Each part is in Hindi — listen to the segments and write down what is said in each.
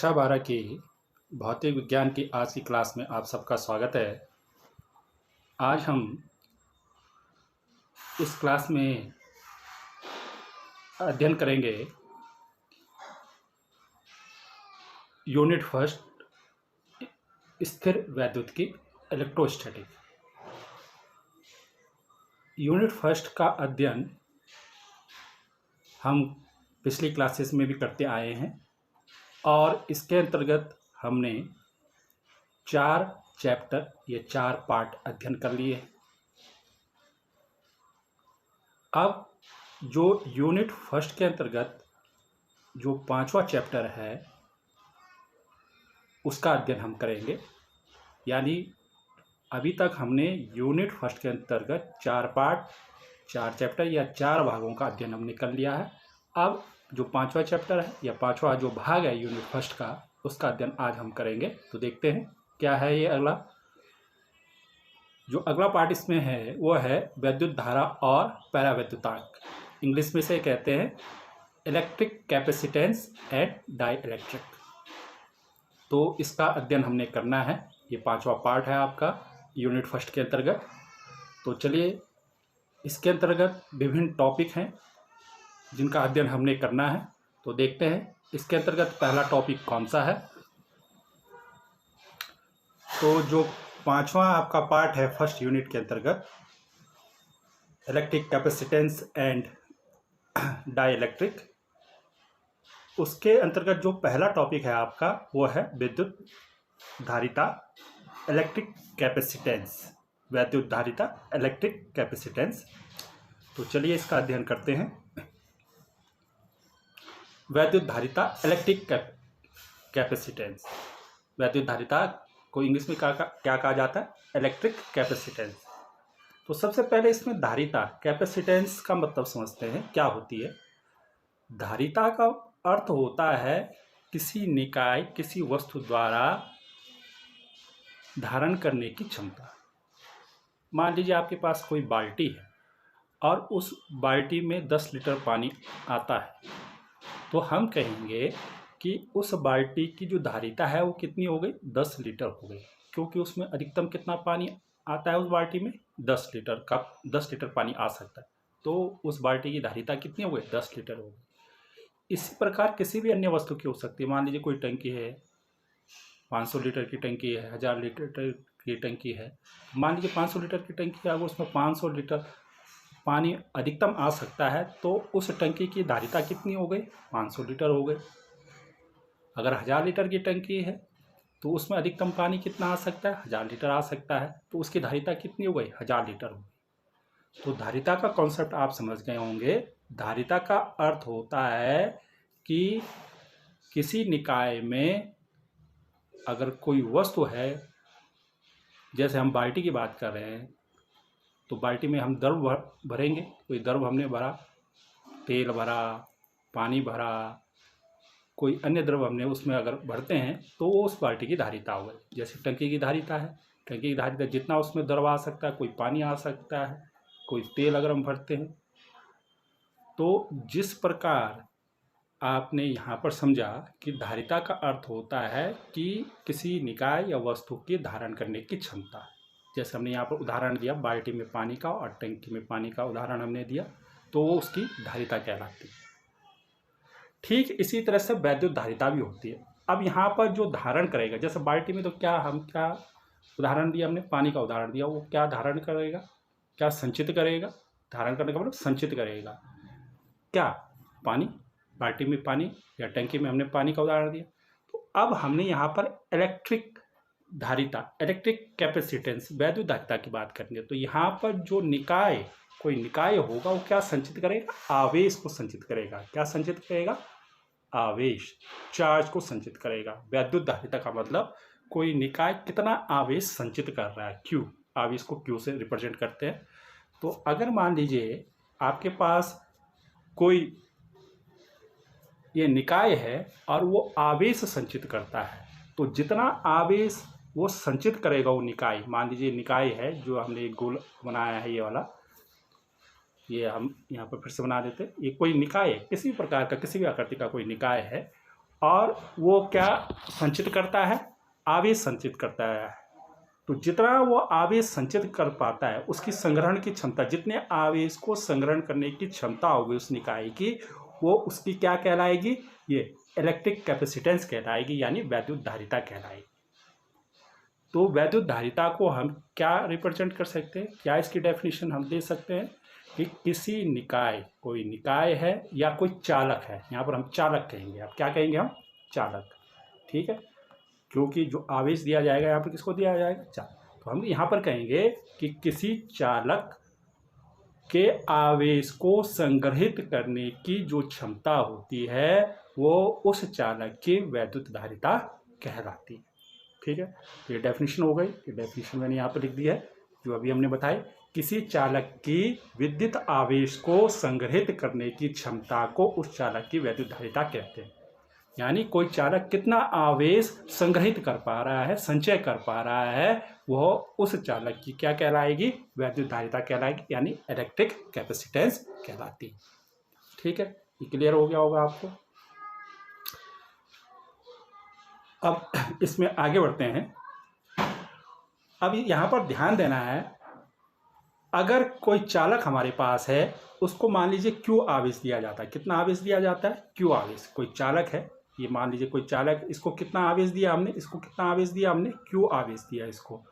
कक्षा 12 की भौतिक विज्ञान की आज की क्लास में आप सबका स्वागत है। आज हम इस क्लास में अध्ययन करेंगे यूनिट फर्स्ट, स्थिर वैद्युतिकी इलेक्ट्रोस्टैटिक। यूनिट फर्स्ट का अध्ययन हम पिछली क्लासेस में भी करते आए हैं और इसके अंतर्गत हमने 4 चैप्टर या 4 पार्ट अध्ययन कर लिए। अब जो यूनिट फर्स्ट के अंतर्गत जो 5वां चैप्टर है उसका अध्ययन हम करेंगे। यानी अभी तक हमने यूनिट फर्स्ट के अंतर्गत 4 पार्ट, 4 चैप्टर या 4 भागों का अध्ययन हमने कर लिया है। अब जो 5वां चैप्टर है या 5वां जो भाग है यूनिट फर्स्ट का, उसका अध्ययन आज हम करेंगे। तो देखते हैं क्या है ये अगला। जो अगला पार्ट इसमें है वो है वैद्युत धारा और पैरावैद्युतांक। इंग्लिश में से कहते हैं electric capacitance and dielectric. तो इसका अध्ययन हमने करना है। ये 5वां पार्ट है आपका यूनिट फर्स्ट के अंतर्गत। तो चलिए, इसके अंतर्गत विभिन्न टॉपिक हैं जिनका अध्ययन हमने करना है। तो देखते हैं इसके अंतर्गत पहला टॉपिक कौन सा है। तो जो 5वां आपका पार्ट है फर्स्ट यूनिट के अंतर्गत electric capacitance and dielectric, उसके अंतर्गत जो पहला टॉपिक है आपका वो है विद्युत धारिता इलेक्ट्रिक कैपेसिटेंस। वैद्युत धारिता इलेक्ट्रिक कैपेसिटेंस। तो चलिए इसका अध्ययन करते हैं। वैद्युत धारिता इलेक्ट्रिक कैपेसिटेंस। वैद्युत धारिता को इंग्लिश में क्या कहा जाता है? Electric capacitance. तो सबसे पहले इसमें धारिता कैपेसिटेंस का मतलब समझते हैं क्या होती है। धारिता का अर्थ होता है किसी निकाय, किसी वस्तु द्वारा धारण करने की क्षमता। मान लीजिए आपके पास कोई बाल्टी है और उस बाल्टी में 10 लीटर पानी आता है, तो हम कहेंगे कि उस बाल्टी की जो धारिता है वो कितनी हो गई? 10 लीटर हो गई, क्योंकि उसमें अधिकतम कितना पानी आता है उस बाल्टी में? 10 लीटर का 10 लीटर पानी आ सकता है। तो उस बाल्टी की धारिता कितनी हो गई? 10 लीटर हो गई। इसी प्रकार किसी भी अन्य वस्तु की हो सकती है। मान लीजिए कोई टंकी है, 500 लीटर की टंकी है, 1000 लीटर की टंकी है। मान लीजिए 500 लीटर की टंकी है, अगर उसमें 500 लीटर पानी अधिकतम आ सकता है, तो उस टंकी की धारिता कितनी हो गई? 500 लीटर हो गई। अगर 1000 लीटर की टंकी है तो उसमें अधिकतम पानी कितना आ सकता है? 1000 लीटर आ सकता है। तो उसकी धारिता कितनी हो गई? 1000 लीटर हो गई। तो धारिता का कॉन्सेप्ट आप समझ गए होंगे। धारिता का अर्थ होता है कि किसी निकाय में अगर कोई वस्तु है, जैसे हम बाल्टी की बात कर रहे हैं, तो बाल्टी में हम द्रव भरेंगे। कोई द्रव हमने भरा, तेल भरा, पानी भरा, कोई अन्य द्रव हमने उसमें अगर भरते हैं तो वो उस बाल्टी की धारिता हो गई। जैसे टंकी की धारिता है, टंकी की धारिता जितना उसमें द्रव आ सकता है, कोई पानी आ सकता है, कोई तेल अगर हम भरते हैं। तो जिस प्रकार आपने यहाँ पर समझा कि धारिता का अर्थ होता है कि किसी निकाय या वस्तु की धारण करने की क्षमता। जैसे हमने यहाँ पर उदाहरण दिया बाल्टी में पानी का और टंकी में पानी का उदाहरण हमने दिया, तो वो उसकी धारिता कहलाती है। ठीक इसी तरह से वैद्युत धारिता भी होती है। अब यहाँ पर जो धारण करेगा, जैसे बाल्टी में तो क्या उदाहरण दिया हमने? पानी का उदाहरण दिया। वो क्या धारण करेगा? क्या संचित करेगा? धारण करने का मतलब संचित करेगा। क्या? पानी। बाल्टी में पानी या टंकी में हमने पानी का उदाहरण दिया। तो अब हमने यहाँ पर इलेक्ट्रिक धारिता, इलेक्ट्रिक कैपेसिटेंस, वैद्युत धारिता की बात करेंगे। तो यहाँ पर जो निकाय, कोई निकाय होगा, वो क्या संचित करेगा? आवेश को संचित करेगा। क्या संचित करेगा? आवेश, चार्ज को संचित करेगा। वैद्युत धारिता का मतलब कोई निकाय कितना आवेश संचित कर रहा है। क्यू, आवेश को क्यू से रिप्रेजेंट करते हैं। तो अगर मान लीजिए आपके पास कोई ये निकाय है और वो आवेश संचित करता है, तो जितना आवेश वो संचित करेगा वो निकाय, मान लीजिए निकाय है जो हमने एक गोल बनाया है, ये वाला, ये हम यहाँ पर फिर से बना देते हैं। ये कोई निकाय है, किसी भी प्रकार का, किसी भी आकृति का कोई निकाय है, और वो क्या संचित करता है, आवेश संचित करता है। तो जितना वो आवेश संचित कर पाता है उसकी संग्रहण की क्षमता, जितने आवेश को संग्रहण करने की क्षमता होगी उस निकाय की, वो उसकी क्या कहलाएगी, ये इलेक्ट्रिक कैपेसिटेंस कहलाएगी, यानी वैद्युत धारिता कहलाएगी। तो वैद्युत धारिता को हम क्या रिप्रेजेंट कर सकते हैं, क्या इसकी डेफिनेशन हम दे सकते हैं कि किसी निकाय, कोई निकाय है या कोई चालक है, यहाँ पर हम चालक कहेंगे, अब क्या कहेंगे हम, चालक, ठीक है, क्योंकि जो आवेश दिया जाएगा यहाँ पर किसको दिया जाएगा, चालक। तो हम यहाँ पर कहेंगे कि किसी चालक के आवेश को संग्रहित करने की जो क्षमता होती है वो उस चालक की वैद्युत धारिता कहलाती है, ठीक है। तो ये डेफिनेशन हो गई, ये डेफिनेशन मैंने यहाँ पर लिख दी है जो अभी हमने बताई। किसी चालक की विद्युत आवेश को संग्रहित करने की क्षमता को उस चालक की वैद्युत धारिता कहते हैं। यानी कोई चालक कितना आवेश संग्रहित कर पा रहा है, संचय कर पा रहा है, वह उस चालक की क्या कहलाएगी, वैद्युत धारिता कहलाएगी, यानी इलेक्ट्रिक कैपेसिटेंस कहलाती है, ठीक है। ये क्लियर हो गया होगा आपको। अब इसमें आगे बढ़ते हैं। अब यहाँ पर ध्यान देना है, अगर कोई चालक हमारे पास है, उसको मान लीजिए क्यू आवेश दिया जाता है। कितना आवेश दिया जाता है, क्यू आवेश। कोई चालक है, ये मान लीजिए कोई चालक, इसको कितना आवेश दिया हमने, इसको कितना आवेश दिया हमने, क्यू आवेश दिया इसको।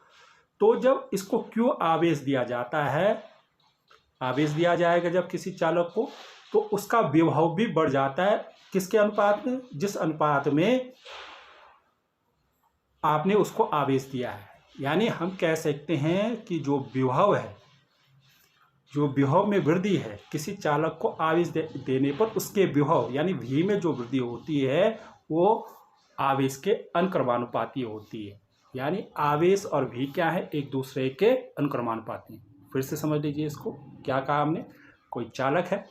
तो जब इसको क्यू आवेश दिया जाता है, आवेश दिया जाएगा जब किसी चालक को, तो उसका विभव भी बढ़ जाता है। किसके अनुपात में, जिस अनुपात में आपने उसको आवेश दिया है। यानी हम कह सकते हैं कि जो विभव है, जो विभव में वृद्धि है, किसी चालक को आवेश देने पर उसके विभव यानी V में जो वृद्धि होती है वो आवेश के अनुक्रमानुपाती होती है। यानी आवेश और V क्या है, एक दूसरे के अनुक्रमानुपाती। फिर से समझ लीजिए इसको, क्या कहा हमने, कोई चालक है,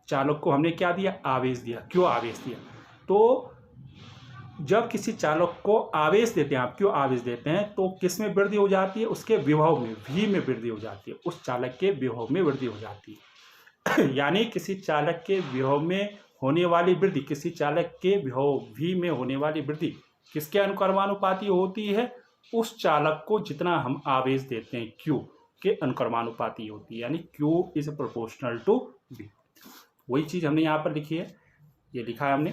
चालक को हमने क्या दिया, आवेश दिया, क्यों आवेश दिया। तो जब किसी चालक को आवेश देते हैं, आप क्यों आवेश देते हैं, तो किस में वृद्धि हो जाती है, उसके विभव में, V में वृद्धि हो जाती है, उस चालक के विभव में वृद्धि हो जाती है। यानी किसी चालक के विभव में होने वाली वृद्धि, किसी चालक के विभव V में होने वाली वृद्धि किसके अनुक्रमानुपाती होती है, उस चालक को जितना हम आवेश देते हैं Q के अनुक्रमानुपाती होती है। यानी Q is proportional to V। वही चीज हमने यहाँ पर लिखी है, ये लिखा है हमने,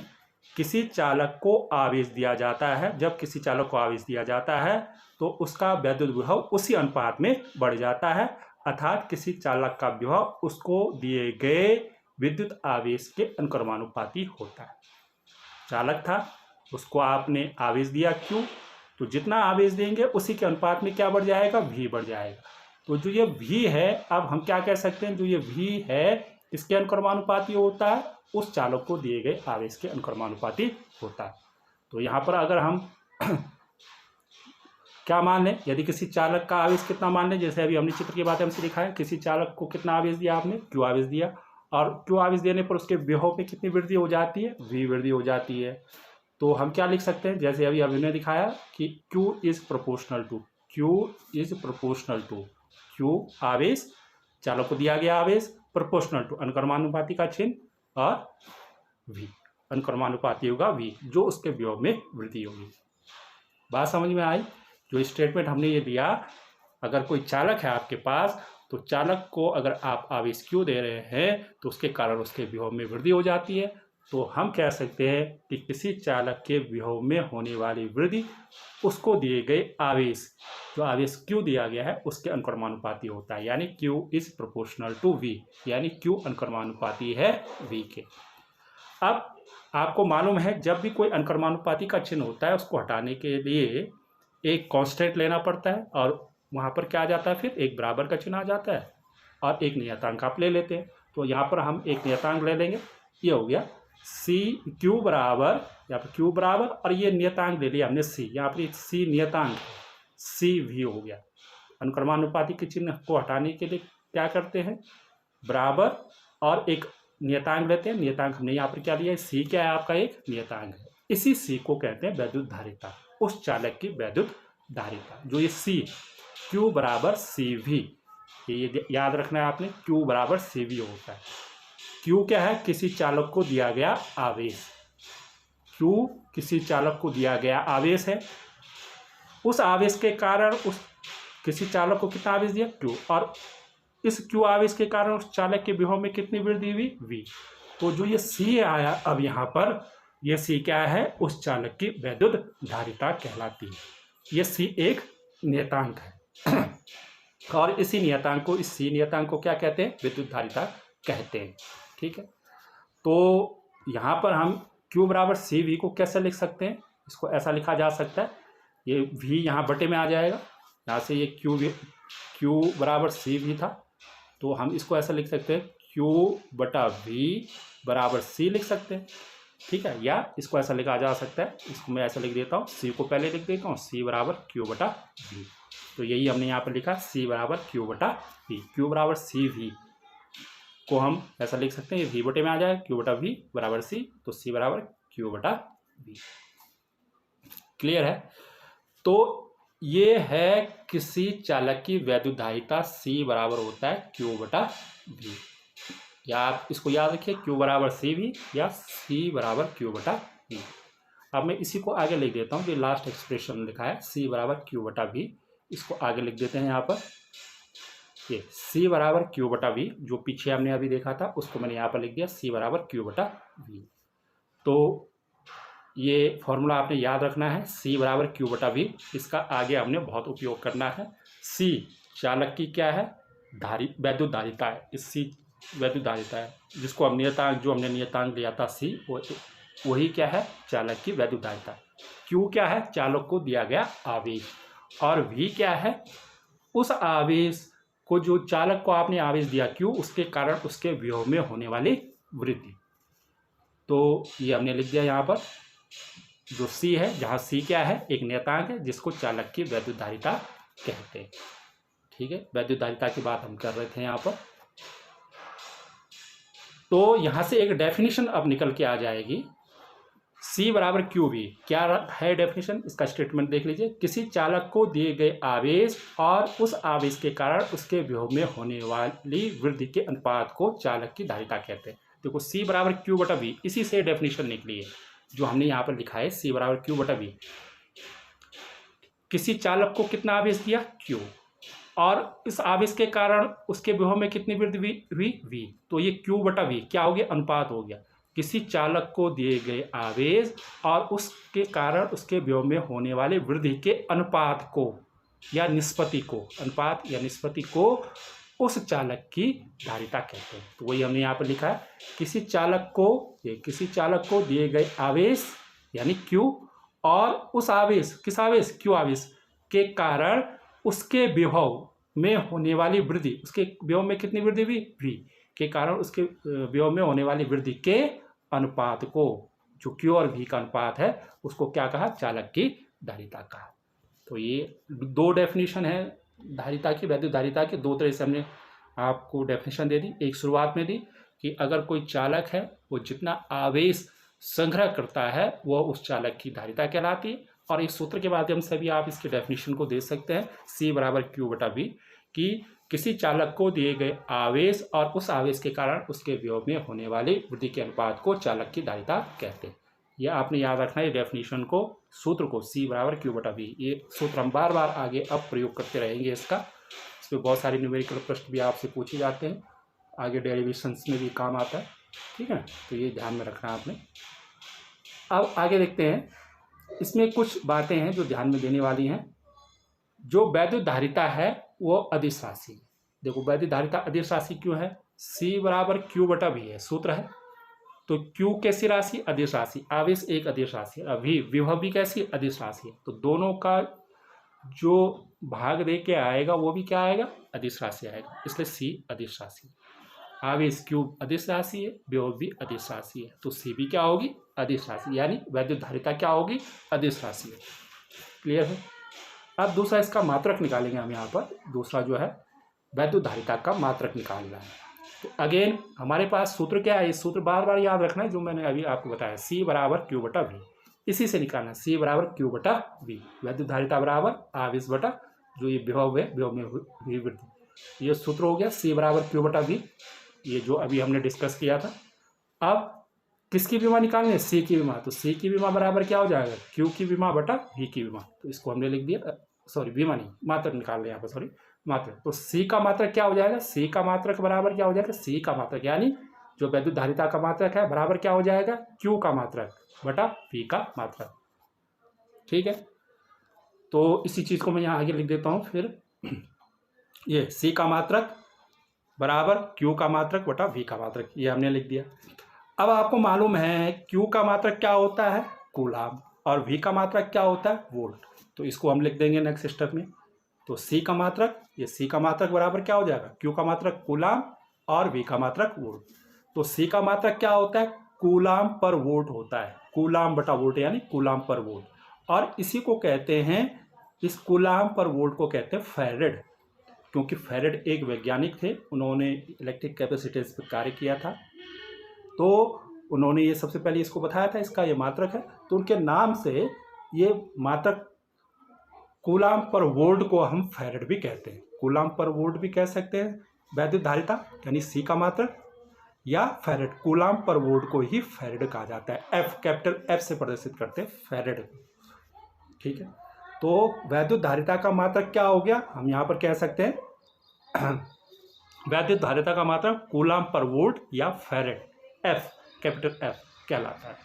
किसी चालक को आवेश दिया जाता है, जब किसी चालक को आवेश दिया जाता है तो उसका वैद्युत विभव उसी अनुपात में बढ़ जाता है, अर्थात किसी चालक का विभव उसको दिए गए विद्युत आवेश के अनुक्रमानुपाती होता है। चालक था, उसको आपने आवेश दिया Q, तो जितना आवेश देंगे उसी के अनुपात में क्या बढ़ जाएगा, V बढ़ जाएगा। तो जो ये V है, अब हम क्या कह सकते हैं, जो ये V है किसके अनुक्रमानुपाती होता है, उस चालक को दिए गए आवेश के अनुक्रमानुपाती होता है। तो यहाँ पर अगर हम क्या मान लें, यदि किसी चालक का आवेश कितना मान लें, जैसे अभी हमने चित्र के माध्यम से दिखाया, किसी चालक को कितना आवेश दिया आपने, क्यू आवेश दिया, और क्यू आवेश देने पर उसके विभव में कितनी वृद्धि हो जाती है, V वृद्धि हो जाती है। तो हम क्या लिख सकते हैं, जैसे अभी हमने दिखाया कि Q is proportional to, Q is proportional to, Q आवेश, चालक को दिया गया आवेश, प्रोपोर्शनल टू अनुक्रमानुपाती का चिन्ह, और V अनुक्रमानुपाती होगा V, जो उसके विभव में वृद्धि होगी। बात समझ में आई। जो स्टेटमेंट हमने ये दिया, अगर कोई चालक है आपके पास, तो चालक को अगर आप आवेश Q दे रहे हैं तो उसके कारण उसके विभव में वृद्धि हो जाती है। तो हम कह सकते हैं कि किसी चालक के विभव में होने वाली वृद्धि उसको दिए गए आवेश, जो आवेश Q दिया गया है उसके अनुक्रमानुपाती होता है। यानी Q is proportional to V, यानी Q अनुक्रमानुपाती है V के। अब आपको मालूम है, जब भी कोई अनुक्रमानुपाती का चिन्ह होता है उसको हटाने के लिए एक कांस्टेंट लेना पड़ता है, और वहाँ पर क्या आ जाता है, फिर एक बराबर का चिन्ह आ जाता है, और एक नियतांक आप ले लेते हैं। तो यहाँ पर हम एक नियतांक ले लेंगे, ये हो गया Q बराबर, यहाँ पर Q बराबर, और ये नियतांक ले लिया हमने C, यहाँ पर C नियतांक CV हो गया। अनुक्रमानुपाती के चिन्ह को हटाने के लिए क्या करते हैं, बराबर और एक नियतांक लेते हैं। नियतांक हमने यहाँ पर क्या लिया है, C क्या है आपका, एक नियतांक है। इसी C को कहते हैं वैद्युत धारिता, उस चालक की वैद्युत धारिता। जो ये C, Q बराबर CV, ये याद रखना है आपने, Q बराबर CV होता है। Q क्या है, किसी चालक को दिया गया आवेश, Q किसी चालक को दिया गया आवेश है, उस आवेश के कारण उस किसी चालक को कितना आवेश दिया Q, और इस Q आवेश के कारण उस चालक के विभव में कितनी वृद्धि हुई V। तो जो ये C आया अब यहाँ पर, ये C क्या है, उस चालक की वैद्युत धारिता कहलाती है। ये C एक नियतांक है और इसी नियतांक को, इस C नियतांक को क्या कहते हैं, विद्युत धारिता कहते हैं। ठीक है, तो यहाँ पर हम Q बराबर CV को कैसे लिख सकते हैं, इसको ऐसा लिखा जा सकता है, ये V यहाँ बटे में आ जाएगा, यहाँ से ये Q बराबर CV था, तो हम इसको ऐसा लिख सकते हैं Q बटा V बराबर C लिख सकते हैं। ठीक है, या इसको ऐसा लिखा जा सकता है, इसको मैं ऐसा लिख देता हूँ, C को पहले लिख देता हूँ, C बराबर Q बटा V। तो यही हमने यहाँ पर लिखा, C बराबर Q बटा V। Q बराबर CV को हम ऐसा लिख सकते हैं, ये V बटे में आ जाए, Q बटा V बराबर C, तो C बराबर Q बटा V। क्लियर है। तो ये है किसी चालक की वैद्युत धारिता C बराबर होता है Q बटा V, या आप इसको याद रखिए Q बराबर CV या C बराबर Q बटा V। अब मैं इसी को आगे लिख देता हूँ, जो लास्ट एक्सप्रेशन लिखा है C बराबर Q बटा V, इसको आगे लिख देते हैं यहाँ पर। ये C बराबर Q बटा V जो पीछे हमने अभी देखा था, उसको मैंने यहाँ पर लिख दिया C बराबर Q बटा V। तो ये फॉर्मूला आपने याद रखना है, C बराबर Q बटा V, इसका आगे हमने बहुत उपयोग करना है। C चालक की क्या है, वैद्युत धारिता है, इस C वैद्युत धारिता है, जिसको हम नियतांक, जो हमने नियतांक लिया था C, वही क्या है, चालक की वैद्युत धारिता। Q क्या है, चालक को दिया गया आवेश, और V क्या है, उस आवेश को, जो चालक को आपने आवेश दिया Q, उसके कारण उसके विभव में होने वाली वृद्धि। तो ये हमने लिख दिया यहाँ पर, जो C है, जहाँ C क्या है, एक नियतांक है जिसको चालक की वैद्युत धारिता कहते हैं। ठीक है, वैद्युत धारिता की बात हम कर रहे थे यहाँ पर। तो यहाँ से एक डेफिनेशन अब निकल के आ जाएगी, C बराबर QV। क्या है डेफिनेशन, इसका स्टेटमेंट देख लीजिए। किसी चालक को दिए गए आवेश और उस आवेश के कारण उसके विभव में होने वाली वृद्धि के अनुपात को चालक की धारिता कहते हैं। देखो C बराबर Q बटा V, इसी से डेफिनेशन निकली है जो हमने यहाँ पर लिखा है, C बराबर Q बटा V। किसी चालक को कितना आवेश दिया Q, और इस आवेश के कारण उसके विभव में कितनी वृद्धि हुई V। तो ये Q बटा V क्या हो गया, अनुपात हो गया। किसी चालक को दिए गए आवेश और उसके कारण उसके विभव में होने वाले वृद्धि के अनुपात को या निष्पत्ति को, अनुपात या निष्पत्ति को उस चालक की धारिता कहते हैं। तो वही हमने यहाँ पर लिखा है, किसी चालक को दिए गए आवेश यानी Q, और उस आवेश, किस आवेश, Q आवेश के कारण उसके विभव में होने वाली वृद्धि, उसके विभव में कितनी वृद्धि हुई V के कारण उसके विभव में होने वाली वृद्धि के अनुपात को, जो Q और V का अनुपात है, उसको क्या कहा, चालक की धारिता कहा। तो ये दो डेफिनेशन है धारिता की, वैद्युत धारिता की। दो तरह से हमने आपको डेफिनेशन दे दी। एक शुरुआत में दी कि अगर कोई चालक है, वो जितना आवेश संग्रह करता है वो उस चालक की धारिता कहलाती है, और इस सूत्र के माध्यम से भी आप इसके डेफिनेशन को दे सकते हैं, C बराबर Q बटा V, कि किसी चालक को दिए गए आवेश और उस आवेश के कारण उसके विभव में होने वाली वृद्धि के अनुपात को चालक की धारिता कहते हैं। यह आपने याद रखना है डेफिनेशन को, सूत्र को, C बराबर Q बटा V। ये सूत्र हम बार बार आगे अब प्रयोग करते रहेंगे इसका। इसमें बहुत सारे न्यूमेरिकल प्रश्न भी आपसे पूछे जाते हैं, आगे डेरिवेशंस में भी काम आता है। ठीक है, तो ये ध्यान में रखना आपने। अब आगे देखते हैं, इसमें कुछ बातें हैं जो ध्यान में देने वाली हैं। जो वैद्युत धारिता है वो अदिश राशि है। देखो वैद्युत धारिता अदिश राशि क्यों है, C बराबर Q बटा V है, सूत्र है। तो Q कैसी राशि, अदिश राशि, आवेश एक अदिश राशि है, V विभव भी कैसी, अदिश राशि है। तो दोनों का जो भाग दे के आएगा वो भी क्या आएगा, अदिश राशि आएगा, इसलिए C अदिश राशि। आवेश Q अदिश राशि है, विभव भी अदिश राशि है, तो C भी क्या होगी, अदिश राशि, यानी वैद्युत धारिता क्या होगी, अदिश राशि है। क्लियर है। अब दूसरा इसका मात्रक निकालेंगे हम यहाँ पर। दूसरा जो है वैद्युत धारिता का मात्रक निकालना है। तो अगेन हमारे पास सूत्र क्या है, इस सूत्र बार बार याद रखना है जो मैंने अभी आपको बताया, C बराबर Q बटा V, इसी से निकालना है। C बराबर Q बटा V, वैद्युत धारिता बराबर आवेश बटा जो ये विभव है, विभव में हुई वृद्धि, ये सूत्र हो गया। C बराबर Q बटा V, ये जो अभी हमने डिस्कस किया था। अब किसकी विमा निकालनी है? सी की विमा। तो सी की विमा बराबर क्या हो जाएगा? क्यू की विमा बटा वी की विमा। तो इसको हमने लिख दिया, सॉरी विमा नहीं, मात्रक निकाल लिया यहाँ पर, सॉरी मात्रक। तो सी का मात्रक क्या हो जाएगा? सी का मात्रक बराबर क्या हो जाएगा? सी का मात्रक यानी जो वैद्युत धारिता का मात्रक है बराबर क्या हो जाएगा? क्यू का मात्रक बटा वी का मात्रक। ठीक है, तो इसी चीज को मैं यहाँ आगे लिख देता हूँ फिर। ये सी का मात्रक बराबर क्यू का मात्रक बटा वी का मात्रक, ये हमने लिख दिया। अब आपको मालूम है क्यू का मात्रक क्या होता है? कूलाम, और वी का मात्रक क्या होता है? वोल्ट। तो इसको हम लिख देंगे नेक्स्ट स्टेप में। तो सी का मात्रक, ये सी का मात्रक बराबर क्या हो जाएगा? क्यू का मात्रक कूलाम और वी का मात्रक वोल्ट। तो सी का मात्रक क्या होता है? कूलाम पर वोल्ट होता है। कूलाम बटा वोल्ट यानी कूलाम पर वोल्ट, और इसी को कहते हैं, इस कूलाम पर वोल्ट को कहते हैं फैरेड, क्योंकि फैरेड एक वैज्ञानिक थे, उन्होंने इलेक्ट्रिक कैपेसिटेंस पर कार्य किया था, तो उन्होंने ये सबसे पहले इसको बताया था, इसका ये मात्रक है, तो उनके नाम से ये मात्रक कूलाम पर वोल्ट को हम फैरेड भी कहते हैं। कूलाम पर वोल्ट भी कह सकते हैं वैद्युत धारिता यानी सी का मात्रक, या फैरेड, कूलाम पर वोल्ट को ही फैरेड कहा जाता है। एफ, कैपिटल एफ से प्रदर्शित करते हैं फैरेड। ठीक है, तो वैद्युत धारिता का मात्रक क्या हो गया? हम यहाँ पर कह सकते हैं वैद्युत धारिता का मात्रक कूलाम पर वोल्ट या फैरेड, एफ, कैपिटल एफ कहलाता है।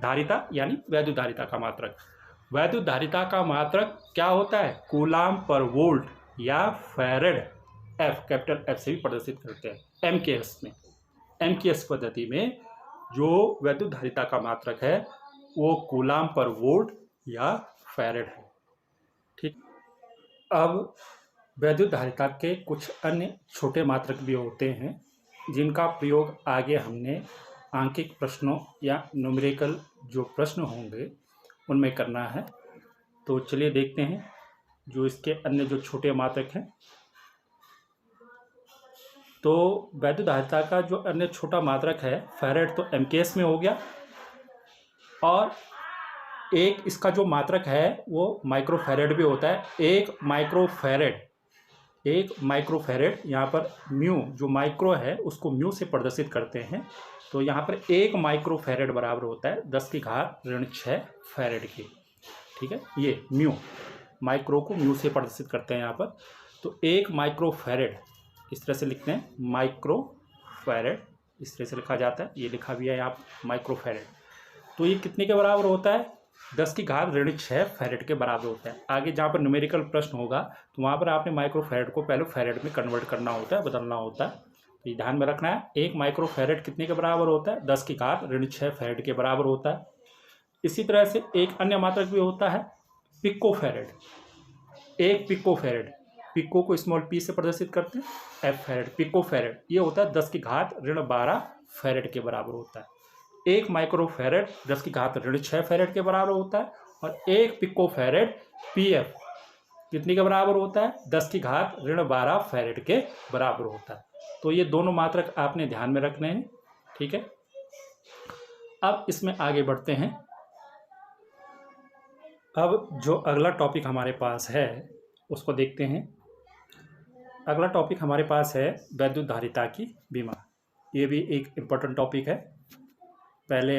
धारिता यानी वैद्युत धारिता का मात्रक। वैद्युत धारिता का मात्रक क्या होता है? कूलाम पर वोल्ट या फैरेड, एफ, कैपिटल एफ से भी प्रदर्शित करते हैं। एमकेएस में, एमकेएस पद्धति में जो वैद्युत धारिता का मात्रक है वो कूलाम पर वोल्ट या फैरेड है। ठीक, अब वैद्युत धारिता के कुछ अन्य छोटे मात्रक भी होते हैं जिनका प्रयोग आगे हमने आंकिक प्रश्नों या न्यूमेरिकल जो प्रश्न होंगे उनमें करना है। तो चलिए देखते हैं जो इसके अन्य जो छोटे मात्रक हैं। तो वैद्युत धारिता का जो अन्य छोटा मात्रक है फैरेड, तो एमकेएस में हो गया, और एक इसका जो मात्रक है वो माइक्रोफैरेड भी होता है। एक माइक्रोफैरेड यहाँ पर म्यू, जो माइक्रो है उसको म्यू से प्रदर्शित करते हैं। तो यहाँ पर एक माइक्रोफैरेड बराबर होता है 10⁻⁶ फैरेड की। ठीक है, ये म्यू, माइक्रो को म्यू से प्रदर्शित करते हैं यहाँ पर। तो एक माइक्रोफैरेड इस तरह से लिखते हैं, माइक्रोफैरेड इस तरह से लिखा जाता है, ये लिखा भी है यहाँ माइक्रोफैरेड। तो ये कितने के बराबर होता है? 10⁻⁶ फैरेड के बराबर होता है। आगे जहाँ पर न्यूमेरिकल प्रश्न होगा तो वहाँ पर आपने माइक्रोफैरेड को पहले फैरेड में कन्वर्ट करना होता है, बदलना होता है। तो ये ध्यान में रखना है, एक माइक्रोफैरेड कितने के बराबर होता है? 10⁻⁶ फैरेड के बराबर होता है। इसी तरह से एक अन्य मात्रक भी होता है पिकोफैरेड। एक पिकोफैरेड, पिको को स्मॉल पी से प्रदर्शित करते हैं, एफ फैरेड, पिकोफैरेड, ये होता है 10⁻⁻ फैरेड के बराबर होता है। एक माइक्रोफैरेड 10⁻⁶ फैरेड के बराबर होता है, और एक पिकोफैरेड पीएफ कितने के बराबर होता है? 10⁻⁻ फैरेड के बराबर होता है। तो ये दोनों मात्रक आपने ध्यान में रखने हैं। ठीक है, अब इसमें आगे बढ़ते हैं। अब जो अगला टॉपिक हमारे पास है उसको देखते हैं। अगला टॉपिक हमारे पास है वैद्युत धारिता की विमा। ये भी एक इम्पोर्टेंट टॉपिक है। पहले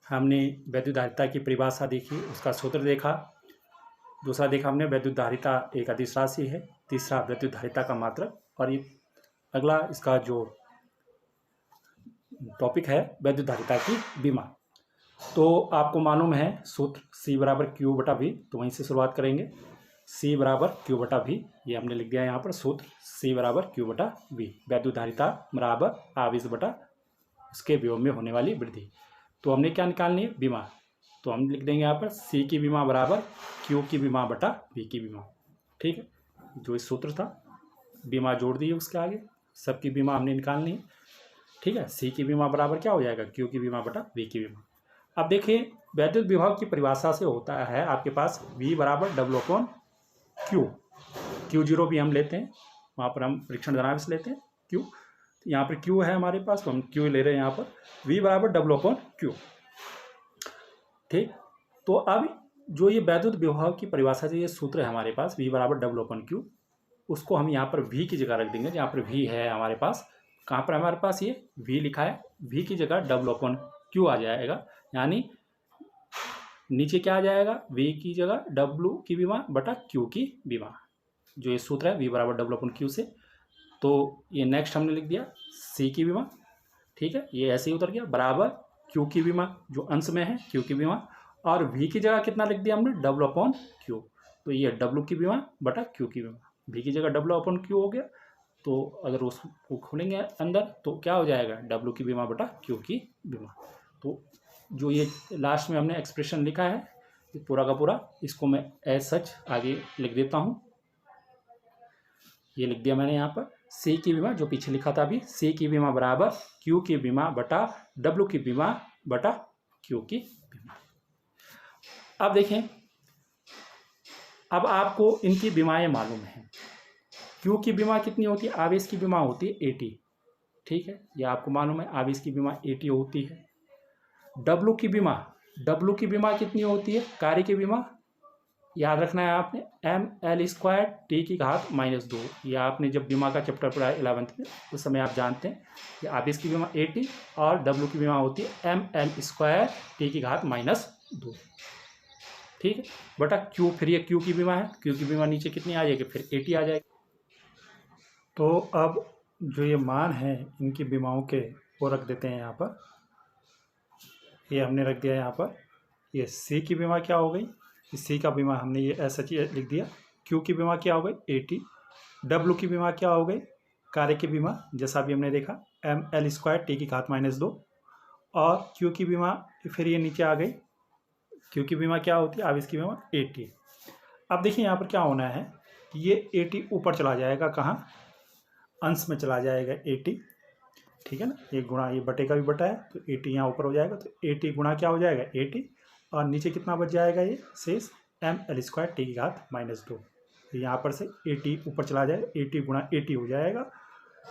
हमने वैद्युत धारिता की परिभाषा देखी, उसका सूत्र देखा। दूसरा देखा हमने वैद्युत धारिता एक अदिश राशि है। तीसरा वैद्युत धारिता का मात्रक, और ये अगला इसका जो टॉपिक है वैद्युत धारिता की विमा। तो आपको मालूम है सूत्र C बराबर Q बटा V, तो वहीं से शुरुआत करेंगे। C बराबर Q बटा V, ये हमने लिख दिया यहाँ पर सूत्र C बराबर Q बटा V। वैद्युत धारिता बराबर आवेश बटा उसके विभव में होने वाली वृद्धि। तो हमने क्या निकालनी है? विमा। तो हम लिख देंगे यहाँ पर C की विमा बराबर Q की विमा बटा V की विमा। ठीक है, जो इस सूत्र था विमा जोड़ दी है उसके आगे, सबकी विमा हमने निकालनी है। ठीक है, C की विमा बराबर क्या हो जाएगा? Q की विमा बटा V की विमा। अब देखिए वैद्युत विभव की परिभाषा से होता है आपके पास V बराबर W/Q। Q0 भी हम लेते हैं, वहाँ पर हम परीक्षण धनावेश लेते हैं Q, यहाँ पर Q है हमारे पास तो हम Q ले रहे हैं यहाँ पर, V बराबर W/Q। ठीक, तो अब जो ये वैद्युत विभव की परिभाषा से ये सूत्र है हमारे पास V बराबर W/Q, उसको हम यहाँ पर V की जगह रख देंगे। जहाँ पर V है हमारे पास, कहाँ पर हमारे पास ये V लिखा है, V की जगह W/Q क्यू आ जाएगा, यानी नीचे क्या आ जाएगा, वी की जगह डब्ल्यू की विमा बटा क्यू की विमा, जो ये सूत्र है वी बराबर डब्ल्यू अपन क्यू से। तो ये नेक्स्ट हमने लिख दिया सी की विमा, ठीक है, ये ऐसे ही उतर गया, बराबर क्यू की विमा जो अंश में है क्यू की विमा, और वी की जगह कितना लिख दिया हमने, डब्ल्यू अपॉन क्यू। तो ये डब्ल्यू की विमा बटा क्यू की विमा, वी की जगह डब्ल्यू अपॉन क्यू हो गया। तो अगर उसको खोलेंगे अंदर तो क्या हो जाएगा, डब्ल्यू की विमा बटा क्यू की विमा। तो जो ये लास्ट में हमने एक्सप्रेशन लिखा है ये पूरा का पूरा, इसको मैं एज सच आगे लिख देता हूँ। ये लिख दिया मैंने यहाँ पर, सी की विमा जो पीछे लिखा था अभी, सी की विमा बराबर क्यू की विमा बटा डब्ल्यू की विमा बटा क्यू की विमा। अब देखें, अब आपको इनकी विमाएं मालूम हैं। क्यू की विमा कितनी होती है, आवेश की विमा होती है 80, ठीक है, ये आपको मालूम है, आवेश की विमा 80 होती है। डब्ल्यू की विमा कितनी होती है, कार्य की विमा याद रखना है आपने, ml² टी की घात -2। ये आपने जब विमा का चैप्टर पढ़ा है 11th में उस समय आप जानते हैं कि आवेश की विमा 80 और डब्ल्यू की विमा होती है ml² टी की घात -2, ठीक है, बटा क्यू। फिर ये क्यू की विमा है, क्यू की विमा नीचे कितनी आ जाएगी, फिर 80 आ जाएगी। तो अब जो ये मान है इनकी विमाओं के वो रख देते हैं यहाँ पर, ये हमने रख दिया यहाँ पर। ये सी की बीमा क्या हो गई, सी का बीमा हमने ये ऐसा चीज लिख दिया। क्यू की बीमा क्या हो गई 80, डब्ल्यू की बीमा क्या हो गई कार्य की बीमा, जैसा भी हमने देखा ml² टी की घात -2, और क्यू की बीमा फिर ये नीचे आ गई, क्यू की बीमा क्या होती है आवेश की बीमा 80। अब देखिए यहाँ पर क्या होना है, ये 80 ऊपर चला जाएगा, कहाँ, अंश में चला जाएगा 80, ठीक है ना, ये गुणा ये बटे का भी बटा है तो 80 यहाँ ऊपर हो जाएगा, तो 80 गुणा क्या हो जाएगा 80, और नीचे कितना बच जाएगा ये शेष ml² टी की घात -2। तो यहाँ पर से 80 ऊपर चला जाएगा, 80 गुणा 80 हो जाएगा,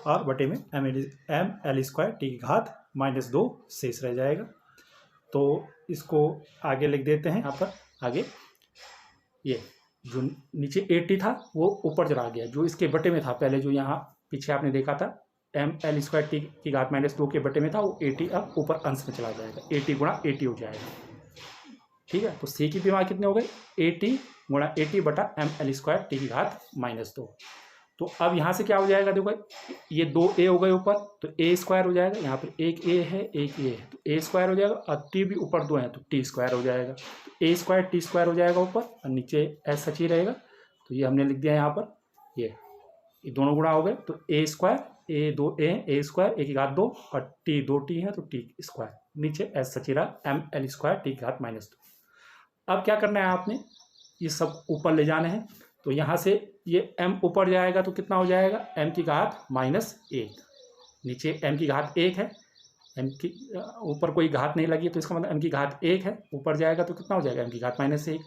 और बटे में ml² टी की घात -2 शेष रह जाएगा। तो इसको आगे लिख देते हैं यहाँ पर, आगे ये जो नीचे 80 था वो ऊपर चला गया, जो इसके बटे में था पहले, जो यहाँ पीछे आपने देखा था ml² टी की घात -2 के बटे में था, वो 80 अब ऊपर अंश में चला जाएगा, 80 गुणा 80 हो जाएगा, ठीक है। तो सी की बीमा कितने हो गए 80 गुणा 80 बटा ml² टी की घात -2। तो अब यहाँ से क्या हो जाएगा, देखो ये 2 a हो गए ऊपर, तो a² हो जाएगा, यहाँ पर एक a है एक a है, तो a² हो जाएगा, और t भी ऊपर 2 है तो t² हो जाएगा, तो a² t² हो जाएगा ऊपर, और नीचे ऐसा सच ही रहेगा। तो ये हमने लिख दिया यहाँ पर, ये दोनों गुणा हो गए, तो a² a² a की घात 2 और t 2t है तो t², नीचे ऐसा सच ही रहा ml² टी की घात -2। अब क्या करना है आपने, ये सब ऊपर ले जाने हैं, तो यहाँ से ये m ऊपर जाएगा तो कितना हो जाएगा m की घात -1, नीचे m की घात 1 है, m की ऊपर कोई घात नहीं लगी तो इसका मतलब m की घात 1 है, ऊपर जाएगा तो कितना हो जाएगा m की घात -1।